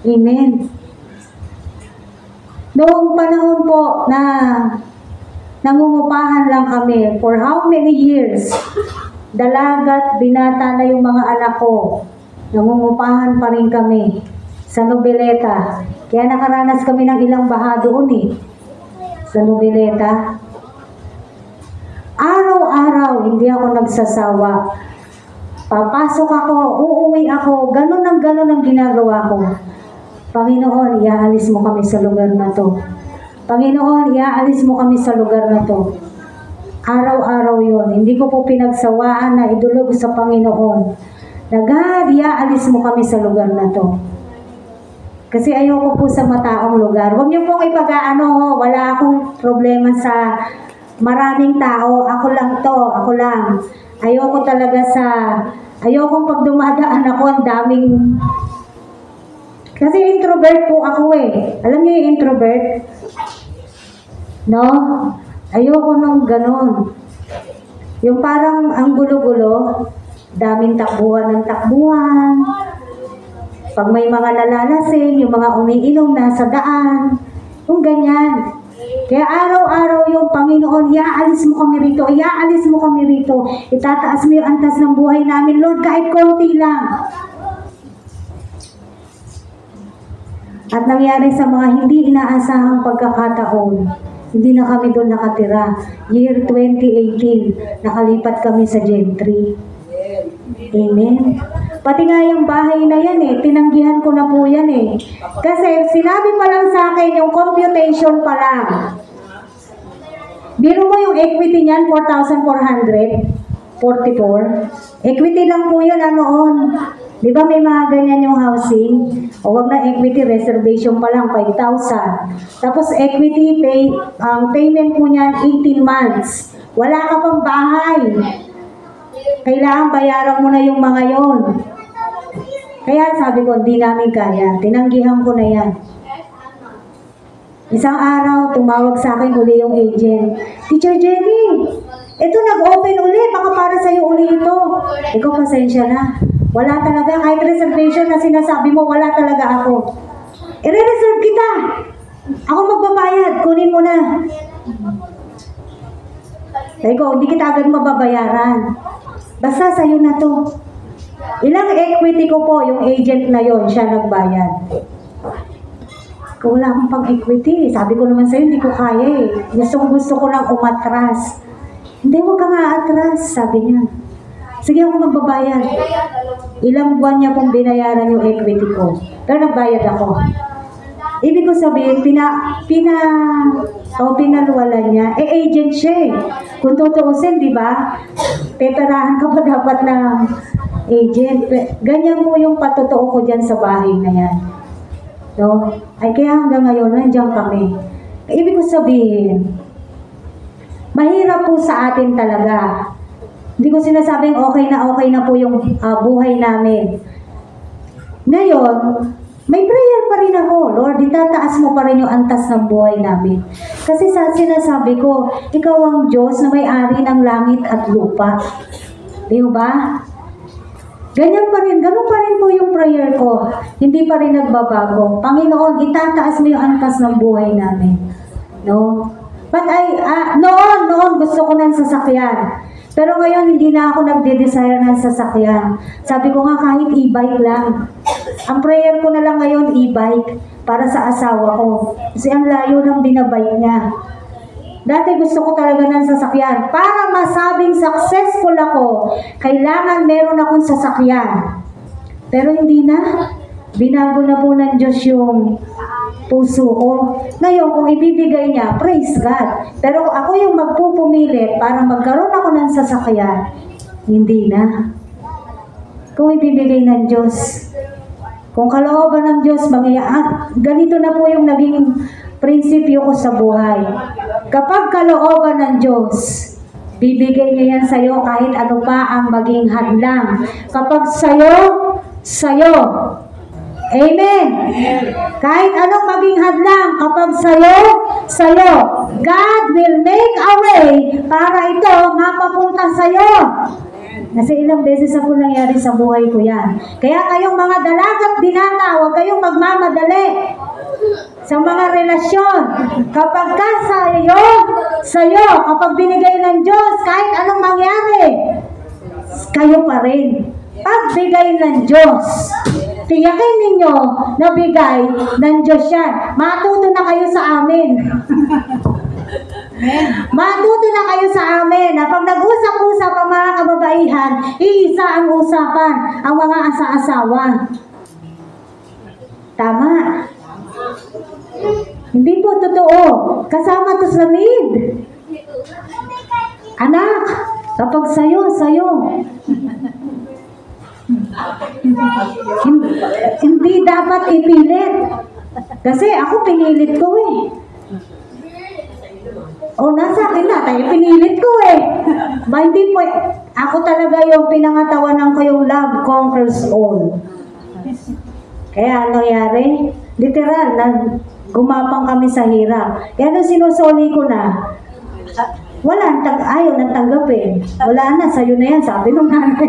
Amen. Noong panahon po na nangungupahan lang kami, for how many years, dalagat, binata na yung mga anak ko, nangungupahan pa rin kami sa Noveleta. Kaya nakaranas kami ng ilang baha doon sa Noveleta. Araw-araw, hindi ako nagsasawa. Papasok ako, uuwi ako, ganun ang ginagawa ko. Panginoon, iaalis mo kami sa lugar na to. Panginoon, iaalis mo kami sa lugar na to. Araw-araw yon. Hindi ko po pinagsawaan na idulog sa Panginoon. Na God, iaalis mo kami sa lugar na to. Kasi ayoko po sa mataong lugar. Huwag niyo pong ipag-aano, wala akong problema sa maraming tao. Ako lang to, ako lang. Ayoko talaga ayokong pag dumadaan ako, ang daming, kasi introvert po ako Alam niyo yung introvert? No? Ayoko nung ganon. Yung parang ang gulo-gulo, daming takbuhan ng takbuhan. Pag may mga nalalasing, yung mga umiinom na sa daan, yung ganyan. Kaya araw-araw yung Panginoon, iaalis mo kami rito, iaalis mo kami rito. Itataas mo yung antas ng buhay namin, Lord, kahit konti lang. At nangyari sa mga hindi inaasahang pagkakataon, hindi na kami doon nakatira. Year 2018, nakalipat kami sa Gentry. Amen. Pati nga yung bahay na yan tinanggihan ko na po yan Kasi sinabi pa lang sa akin yung computation pa lang. Biro mo yung equity niyan, 4,444. Equity lang po yun noon. Di ba may mga ganyan yung housing? O wag na equity, reservation pa lang, 5,000. Tapos equity, ang payment po niyan, 18 months. Wala ka pang bahay. Kailangan bayaran mo na yung mga yon. Kaya sabi ko, hindi namin kaya. Tinanggihan ko na yan. Isang araw, tumawag sa akin uli yung agent. Teacher Jenny, ito nag-open uli, baka para sa'yo uli ito. Ikaw, pasensya na. Wala talaga, kahit reservation na sinasabi mo, wala talaga ako. I-reserve kita. Ako magbabayad, kunin mo na. Sabi ko, hindi kita agad mababayaran. Basta sa'yo na to. Ilang equity ko po, yung agent na yon, siya nagbayad. Kung wala akong pang equity, sabi ko naman sa'yo, hindi ko kaya eh. Gusto ko lang umatras. Hindi, huwag ka nga atras, sabi niya. Sige ako magbabayad. Ilang buwan niya pong binayaran yung equity ko. Pero nagbayad ako. Ibig ko sabihin, pinaluwalan niya. Agent siya eh. Kung tutuusin, di ba? Peperahan ka pa dapat ng agent. Ganyan po yung patotoo ko dyan sa bahay na yan. No? Ay kaya hanggang ngayon, nandiyan kami. Ibig ko sabihin, mahirap po sa atin talaga. Hindi ko sinasabing okay na po yung buhay namin. Ngayon, may prayer pa rin ako. Lord, itataas mo pa rin yung antas ng buhay namin. Kasi sa sinasabi ko, ikaw ang Diyos na may-ari ng langit at lupa. Di ba? Ganyan pa rin, ganun pa rin po yung prayer ko. Hindi pa rin nagbabago. Panginoon, itataas mo yung antas ng buhay namin. No? But noon gusto ko ng sasakyan. Pero ngayon, hindi na ako nagde-desire ng sasakyan. Sabi ko nga, kahit e-bike lang. Ang prayer ko na lang ngayon, e-bike, para sa asawa ko. Kasi ang layo ng binabike niya. Dati gusto ko talaga ng sasakyan. Para masabing successful ako, kailangan meron akong sasakyan. Pero hindi na. Binago na po ng Diyos yung puso ko. Ngayon, kung ibibigay niya, praise God. Pero ako yung magpupumilit para magkaroon ako ng sasakyan, hindi na. Kung ibibigay ng Diyos, kung kalooban ng Diyos, ganito na po yung naging prinsipyo ko sa buhay. Kapag kalooban ng Diyos, bibigay niya yan sa'yo kahit ano pa ang maging hadlang. Kapag sa'yo. Amen. Kahit anong maging hadlang, kapag sa'yo, God will make a way para ito mapapunta sa'yo. Kasi ilang beses na po nangyari sa buhay ko yan. Kaya kayong mga dalagat binata, huwag kayong magmamadali sa mga relasyon. Kapag ka sa'yo, kapag binigay ng Diyos, kahit anong mangyari, kayo pa rin. Pagbigay ng Diyos, tiyakin ninyo na bigay ng Diyos yan. Matuto na kayo sa amin. Matuto na kayo sa amin na pag nag-usap-usap ang mga kababaihan, iisa ang usapan, ang mga asa-asawa. Tama. Hindi po totoo. Kasama to sa need. Anak, kapag sa'yo. Hindi dapat ipilit. Kasi ako pinilit ko eh. O nasa akin na, tayo pinilit ko eh. Hindi po, ako talaga yung pinangatawanan ko yung love conquers all. Kaya ano nangyari? Literal, gumapang kami sa hirap. Kaya nung sinusoli ko na, ayaw nang tanggapin. Wala na, sa'yo na yan, sabi nung nanay.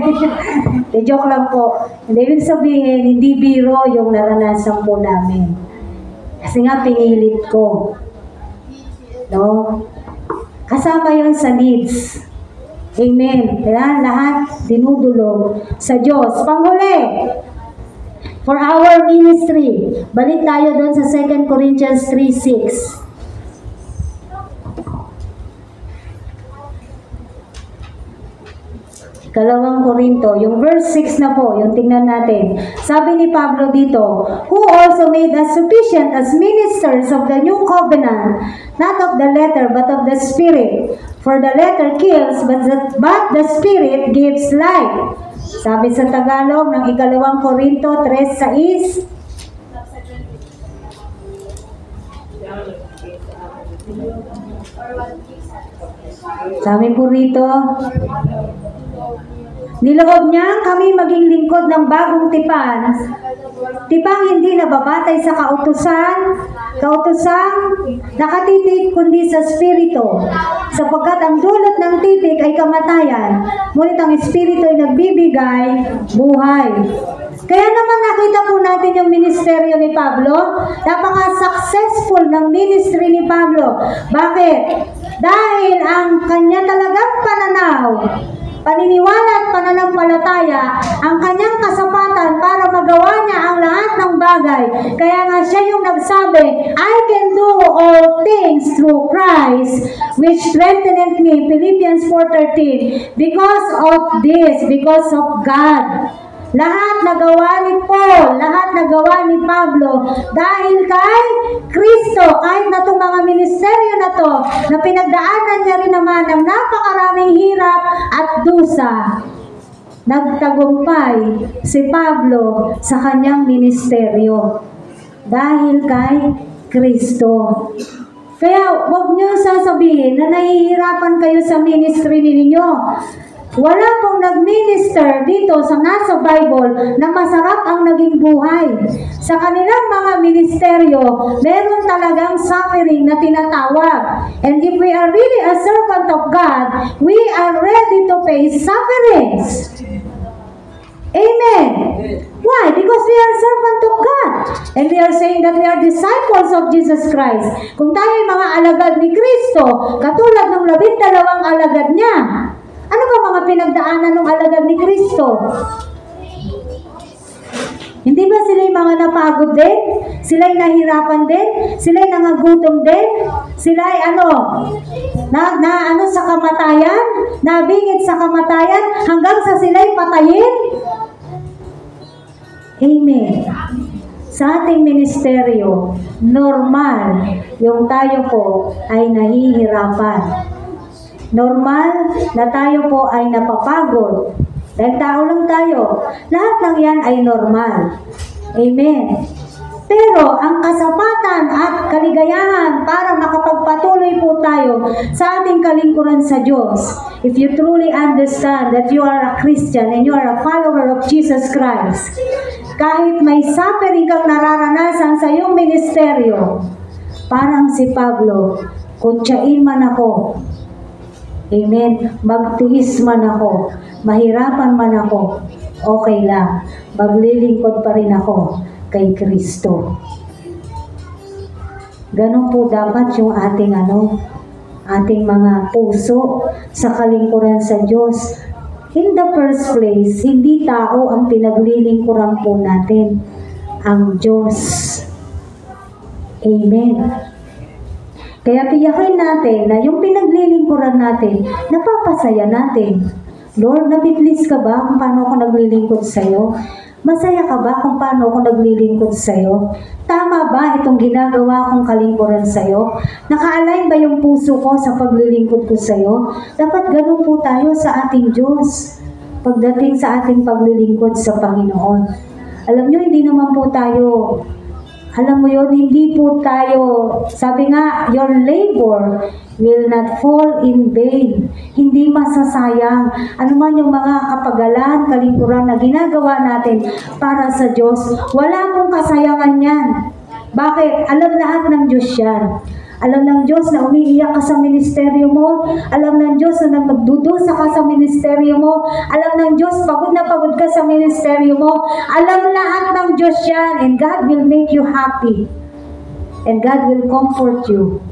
Joke lang po. Hindi ibig sabihin, hindi biro yung naranasan po namin. Kasi nga, pinilit ko. No? Kasama yun sa needs. Amen. Kaya lahat dinudulog sa Diyos. Panghuli, for our ministry, balik tayo doon sa 2 Corinthians 3:6. 2 Corinto, yung verse 6 na po, yung tingnan natin. Sabi ni Pablo dito, who also made us sufficient as ministers of the new covenant, not of the letter, but of the Spirit. For the letter kills, but the Spirit gives life. Sabi sa Tagalog ng 2 Korinto 3:6. Sabi po rito, niloob niya kami maging lingkod ng bagong tipan, tipang hindi nababatay sa kautosang nakatitig kundi sa Espiritu, sapagkat ang dulot ng titig ay kamatayan, ngunit ang Espiritu ay nagbibigay buhay. Kaya naman nakita po natin yung ministeryo ni Pablo, napaka-successful ng ministry ni Pablo. Bakit? Dahil ang kanya talagang pananaw, paniniwala at pananampalataya, ang kanyang kasapatan para magawa niya ang lahat ng bagay. Kaya nga siya yung nagsabi, I can do all things through Christ, which strengtheneth me. Philippians 4:13. Because of this, because of God. Lahat nagawa ni Paul, lahat nagawa ni Pablo dahil kay Kristo. Kahit na itong mga ministeryo na to, na pinagdaanan niya rin naman ng napakaraming hirap at dusa, nagtagumpay si Pablo sa kanyang ministeryo dahil kay Kristo. Kaya huwag niyo sasabihin na nahihirapan kayo sa ministry ninyo. Wala pong nag-minister dito sa nasa Bible na masarap ang naging buhay. Sa kanilang mga ministeryo, meron talagang suffering na tinatawag. And if we are really a servant of God, we are ready to face sufferings. Amen. Why? Because we are servant of God. And we are saying that we are disciples of Jesus Christ. Kung tayo ay mga alagad ni Kristo, katulad ng 12 alagad niya, ano ba mga pinagdaanan ng alagad ni Kristo? Hindi ba sila yung mga napagod din? Sila yung nahirapan din? Sila yung nangagutom din? Sila ay sa kamatayan? Nabingit sa kamatayan hanggang sa sila yung patayin? Amen. Sa ating ministeryo, normal yung tayo po ay nahihirapan. Normal na tayo po ay napapagod. Dahil tao lang tayo. Lahat ng yan ay normal. Amen. Pero ang kasapatan at kaligayahan para makapagpatuloy po tayo sa ating kalingkuran sa Diyos, if you truly understand that you are a Christian and you are a follower of Jesus Christ, kahit may suffering kang nararanasan sa iyong ministeryo, parang si Pablo, kuntsain man ako, amen, magtiis man ako, mahirapan man ako, okay lang, maglilingkod pa rin ako kay Kristo. Ganon po dapat yung ating ating mga puso sa kalingkuran sa Diyos. In the first place, hindi tao ang pinaglilingkuran po natin, ang Diyos. Amen. Kaya tiyakin natin na yung pinaglilingkuran natin, napapasaya natin. Lord, nabiblis ka ba kung paano ako naglilingkod sa'yo? Masaya ka ba kung paano ako naglilingkod sa'yo? Tama ba itong ginagawa kong kalingkuran sa'yo? Naka-align ba yung puso ko sa paglilingkod ko sa'yo? Dapat ganun po tayo sa ating Diyos pagdating sa ating paglilingkod sa Panginoon. Alam nyo, hindi naman po tayo, alam mo yun, hindi po tayo, sabi nga, your labor will not fall in vain. Hindi masasayang. Ano man yung mga kapagalan, kalingkuran na ginagawa natin para sa Diyos, wala pong kasayangan yan. Bakit? Alam lahat ng Diyos yan. Alam ng Diyos na umiiyak ka sa ministeryo mo. Alam ng Diyos na nagdudusa ka sa ministeryo mo. Alam ng Diyos, pagod na pagod ka sa ministeryo mo. Alam lahat ng Diyos yan. And God will make you happy. And God will comfort you.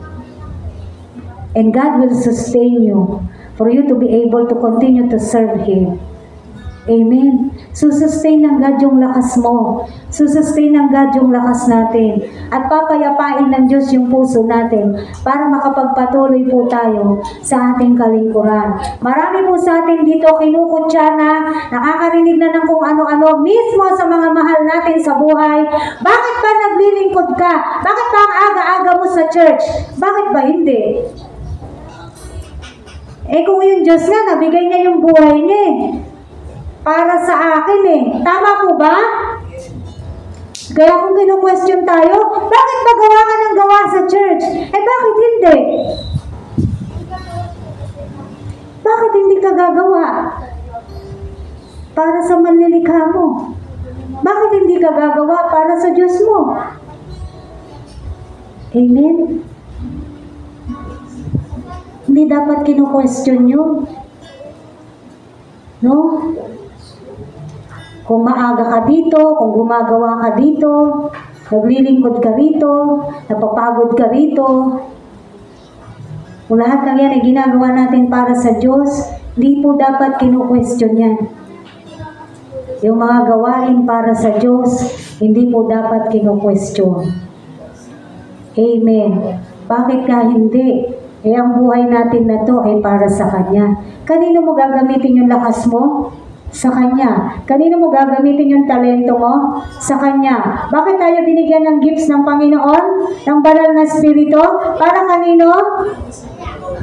And God will sustain you for you to be able to continue to serve Him. Amen. Susustain ng God yung lakas mo. Susustain ng God yung lakas natin. At papayapain ng Diyos yung puso natin para makapagpatuloy po tayo sa ating kalingkuran. Marami po sa atin dito kinukutya na, nakakarinig na ng kung ano-ano mismo sa mga mahal natin sa buhay. Bakit ba naglilingkod ka? Bakit ba ang aga-aga mo sa church? Bakit ba hindi? Kung yung Diyos nga, nabigay niya yung buhay niya para sa akin eh. Tama po ba? Kaya kung kinu-question tayo, bakit ba gawa ka ng gawa sa church? Eh bakit hindi? Bakit hindi ka gagawa? Para sa manlilikha mo. Bakit hindi ka gagawa para sa Diyos mo? Amen? Hindi dapat kinu-question yun. No? Kung maaga ka dito, kung gumagawa ka dito, naglilingkod ka rito, napapagod ka rito, kung lahat ng yan ay ginagawa natin para sa Diyos, hindi po dapat kinu-question yan. Yung mga gawain para sa Diyos, hindi po dapat kinu-question. Amen. Bakit nga hindi? Eh, ang buhay natin na to ay para sa Kanya. Kanino mo gagamitin yung lakas mo? Sa Kanya. Kanino mo gagamitin yung talento mo? Sa Kanya. Bakit tayo binigyan ng gifts ng Panginoon? Ng banal na Espiritu? Para kanino?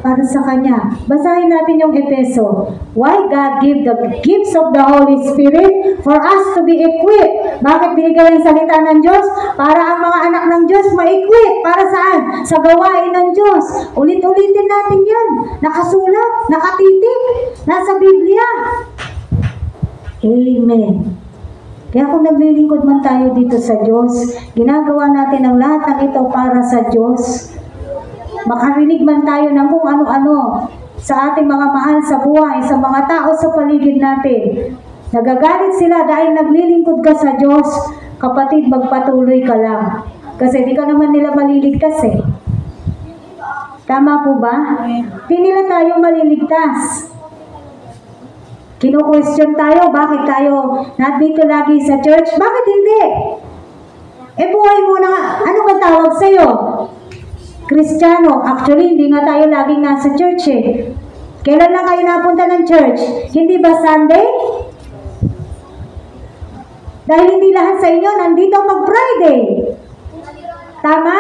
Para sa Kanya. Basahin natin yung Efeso. Why God give the gifts of the Holy Spirit? For us to be equipped. Bakit binigay ang salita ng Diyos? Para ang mga anak ng Diyos ma-equip. Para saan? Sa gawain ng Diyos. Ulit-ulitin natin yan. Nakasulat, nakatitik, nasa Biblia. Amen. Kaya kung naglilingkod man tayo dito sa Diyos, ginagawa natin ang lahat ng ito para sa Diyos. Makarinig man tayo ng kung ano-ano sa ating mga mahal sa buhay, sa mga tao sa paligid natin. Nagagalit sila dahil naglilingkod ka sa Diyos. Kapatid, magpatuloy ka lang. Kasi di ka naman nila maliligtas eh. Tama po ba? Di nila tayo maliligtas. Kino-question tayo, bakit tayo nandito lagi sa church? Bakit hindi? Eh buhay mo na, ano ba tawag sa'yo? Kristiyano. Actually, hindi nga tayo laging nasa church eh. Kailan lang kayo napunta ng church? Hindi ba Sunday? Dahil hindi lahat sa inyo nandito pag-Friday. Tama?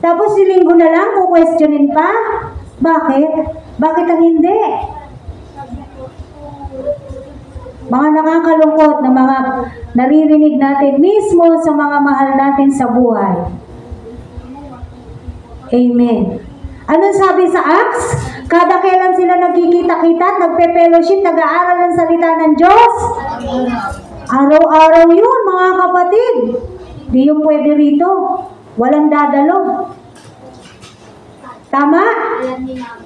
Tapos si linggo na lang, kukwestiyonin pa? Bakit? Bakit ang hindi? Mga nakakalungkot na mga naririnig natin mismo sa mga mahal natin sa buhay. Amen. Anong sabi sa Acts? Kada kailan sila nagkikita-kita at nagpe-fellowship, nag-aaral ng salita ng Diyos? Araw-araw yun, mga kapatid. Di yung pwede rito. Walang dadalo. Tama?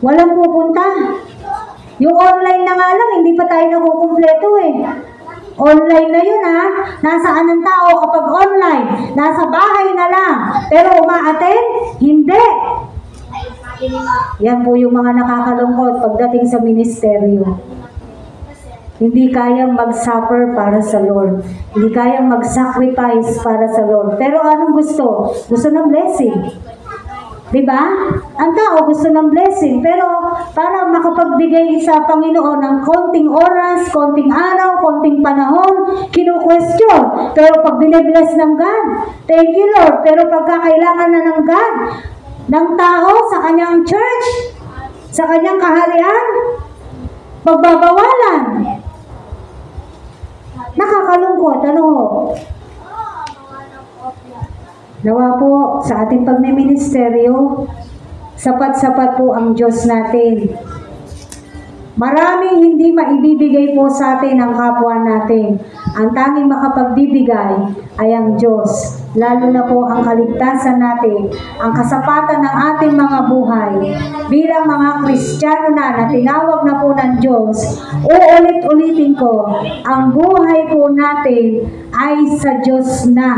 Walang pupunta. Yung online na nga lang, hindi pa tayo nakukumpleto eh. Online na yun ha. Nasaan ang tao kapag online? Nasa bahay na lang. Pero uma-attend? Hindi. Yan po yung mga nakakalungkot pagdating sa ministeryo. Hindi kayang mag-suffer para sa Lord. Hindi kayang mag-sacrifice para sa Lord. Pero anong gusto? Gusto ng blessing. Diba? Ang tao gusto ng blessing, pero para makapagbigay sa Panginoon ng konting oras, konting araw, konting panahon, kinu-question. Pero pag binibless ng God, thank you Lord. Pero pagkakailangan na ng God, ng tao sa kanyang church, sa kanyang kaharian, pagbabawalan. Nakakalungkot, ano? Nawa po sa ating pagmiministeryo, sapat-sapat po ang Diyos natin. Maraming hindi maibibigay po sa atin ang kapwa natin. Ang tanging makapagbibigay ay ang Diyos. Lalo na po ang kaligtasan natin, ang kasapatan ng ating mga buhay. Bilang mga Kristiyano na tinawag na po ng Diyos, uulit-ulitin ko, ang buhay po natin ay sa Diyos na.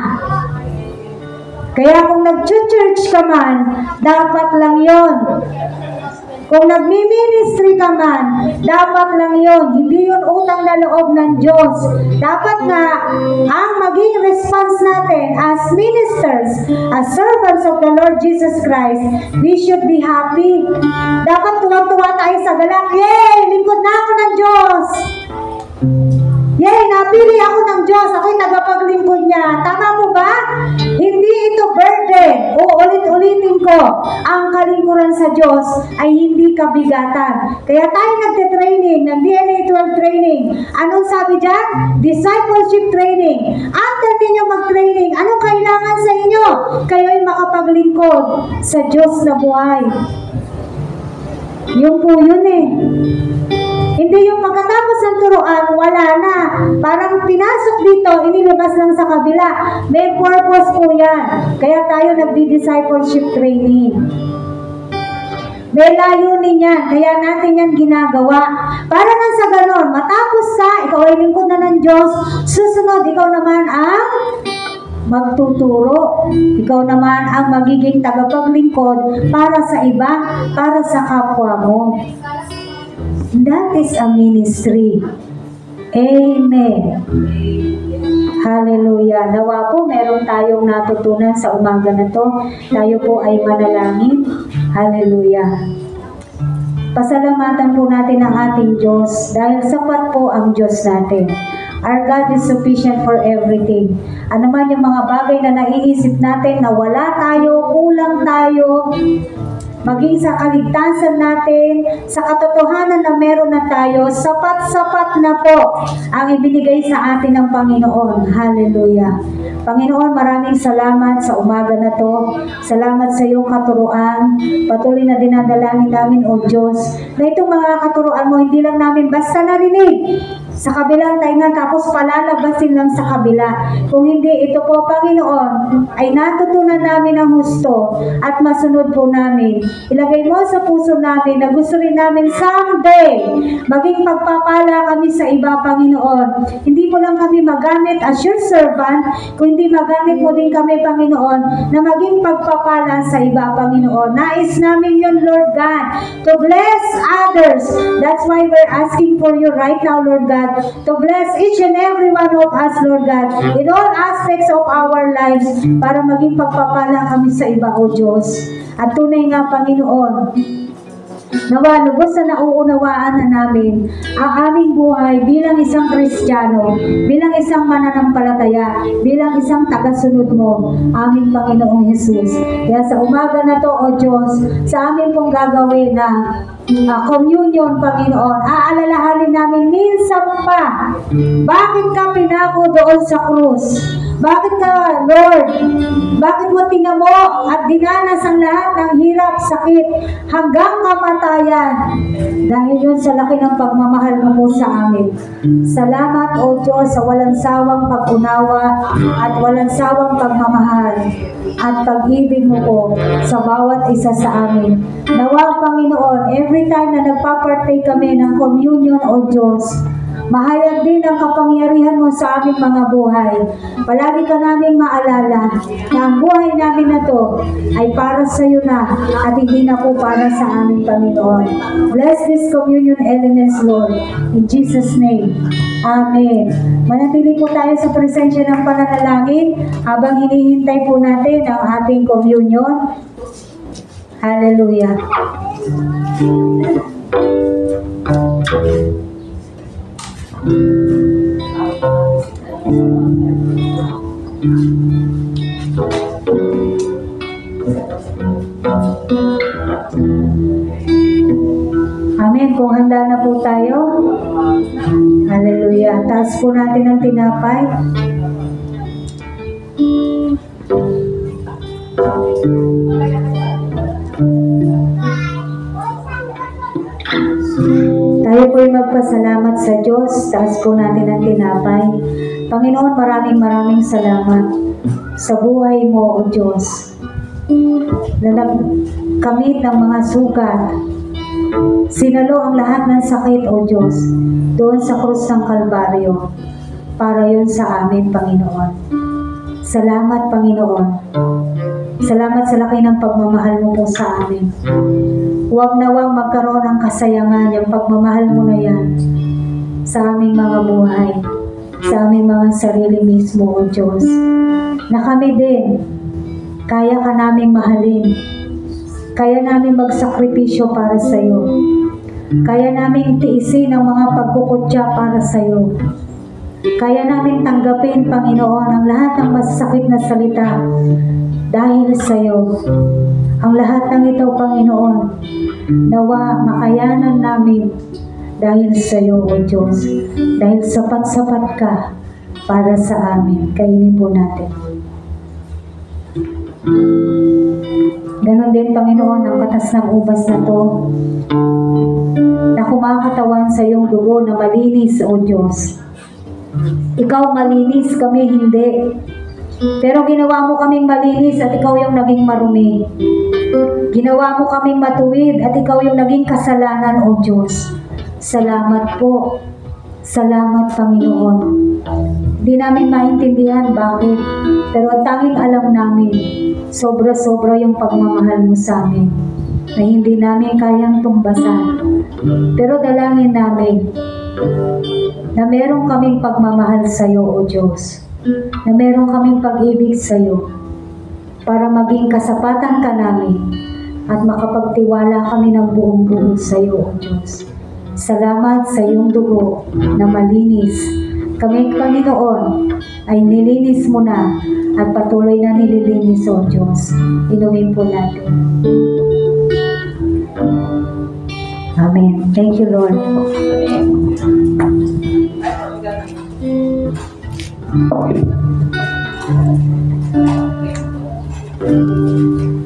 Kaya kung nag-church ka man, dapat lang yon. Kung nagmi-ministry ka man, dapat lang yon. Hindi yun utang na loob ng Diyos. Dapat nga, ang maging response natin as ministers, as servants of the Lord Jesus Christ, we should be happy. Dapat tuwang-tuwa tayo sa galak. Yay! Lingkod na ako ng Diyos! Yay! Napili ako ng Diyos. Ako'y tagapaglingkod niya. Tama mo ba? Hindi ito burden. Uulit-ulitin ko, ang kalingkuran sa Diyos ay hindi kabigatan. Kaya tayo nagte-training, ng DNA 12 training. Anong sabi dyan? Discipleship training. After ninyo mag-training, anong kailangan sa inyo? Kayo'y makapaglingkod sa Diyos na buhay. Yung po yun eh. Hindi yung pagkatapos ng turuan, wala na. Parang pinasok dito, inilabas lang sa kabila. May purpose po yan. Kaya tayo nagdi-discipleship training. May layunin yan. Kaya natin yan ginagawa. Para na sa ganon, matapos ka, ikaw ay lingkod na ng Diyos. Susunod, ikaw naman ang magtuturo. Ikaw naman ang magiging tagapaglingkod para sa iba, para sa kapwa mo. That is a ministry. Amen. Hallelujah. Nawa po meron tayong natutunan sa umaga na to. Tayo po ay manalangin. Hallelujah. Pasalamatan po natin ang ating Diyos dahil sapat po ang Diyos natin. Our God is sufficient for everything. Ano man yung mga bagay na naiisip natin na wala tayo, kulang tayo, maging sa kaligtasan natin, sa katotohanan na meron na tayo, sapat-sapat na po ang ibinigay sa atin ng Panginoon. Hallelujah. Panginoon, maraming salamat sa umaga na to. Salamat sa iyong katuruan. Patuloy na dinadalangin namin, O Diyos, na itong mga katuruan mo, hindi lang namin basta narinig sa kabilang taingan tapos palalabasin lang sa kabila. Kung hindi, ito po, Panginoon, ay natutunan namin ang husto at masunod po namin. Ilagay mo sa puso namin na gusto rin namin someday maging pagpapala kami sa iba, Panginoon. Hindi mo lang kami magamit as your servant, kundi magamit mo din kami, Panginoon, na maging pagpapala sa iba, Panginoon. Nais namin yun, Lord God, to bless others. That's why we're asking for you right now, Lord God, to bless each and every one of us, Lord God, in all aspects of our lives, para maging pagpapala kami sa iba, O Diyos. At tunay nga, Panginoon, nawa lubos na nauunawaan na namin ang aming buhay bilang isang Kristiyano, bilang isang mananampalataya, bilang isang tagasunod mo, aming Panginoong Jesus. Kaya sa umaga na to, O Diyos, sa amin pong gagawin na communion, Panginoon, aalalahanin namin minsan pa, bakit ka pinako doon sa krus? Bakit ka, Lord, bakit mo tinamo at dinanas ang lahat ng hirap, sakit, hanggang kamatayan? Dahil yun sa laki ng pagmamahal mo po sa amin. Salamat, O Diyos, sa walang sawang pag-unawa at walang sawang pagmamahal at pag-ibig mo po sa bawat isa sa amin. Nawa, Panginoon, every time na nagpapartake kami ng communion, O Diyos, mahayag din ang kapangyarihan mo sa aming mga buhay. Palagi ka naming maalala na ang buhay namin na to ay para sa iyo na at hindi na po para sa aming Panginoon. Bless this communion elements, Lord. In Jesus' name. Amen. Manatili po tayo sa presensya ng pananalangin habang hinihintay po natin ang ating communion. Hallelujah. Amen. Kung handa na po tayo, hallelujah. Taas po natin ang tinapay. Tayo po'y magpasalamat sa Diyos. Taas po natin ang tinapay. Panginoon, maraming salamat sa buhay mo, O Diyos. Na nagkamit ng mga sugat. Sinalo ang lahat ng sakit, O Diyos, doon sa krus ng Kalbaryo. Para yun sa amin, Panginoon. Salamat, Panginoon. Salamat sa laki ng pagmamahal mo po sa amin. Huwag nawang magkaroon ng kasayangan yung pagmamahal mo na yan sa aming mga buhay, sa aming mga sarili mismo, O Diyos. Na kami din, kaya ka naming mahalin. Kaya namin magsakripisyo para sa iyo. Kaya namin tiisin ang mga pagkukutya para sa iyo. Kaya namin tanggapin, Panginoon, ang lahat ng masasakit na salita dahil sa iyo. Ang lahat ng ito, Panginoon, nawa makayanan namin dahil sa iyo, O Diyos. Dahil sapat-sapat ka para sa amin. Kainin po natin. Ganon din, Panginoon, ang katas ng ubas na to na kumakatawan sa iyong dugo na malinis, O Diyos. Ikaw malinis, kami hindi. Pero ginawa mo kaming malinis at ikaw yung naging marumi. Ginawa mo kaming matuwid at ikaw yung naging kasalanan, O Diyos. Salamat po. Salamat, Panginoon. Hindi namin maintindihan bakit. Pero ang tanging alam namin, sobra-sobra yung pagmamahal mo sa amin na hindi namin kayang tumbasan. Pero dalangin namin na meron kaming pagmamahal sa iyo, O Diyos. Na meron kaming pag-ibig sa iyo para maging kasapatan ka namin at makapagtiwala kami ng buong buo sa iyo, O Diyos. Salamat sa iyong dugo na malinis. Kami, Panginoon, ay nilinis mo na at patuloy na nililinis, O Diyos. Inumin po natin. Amen. Thank you, Lord. Amen.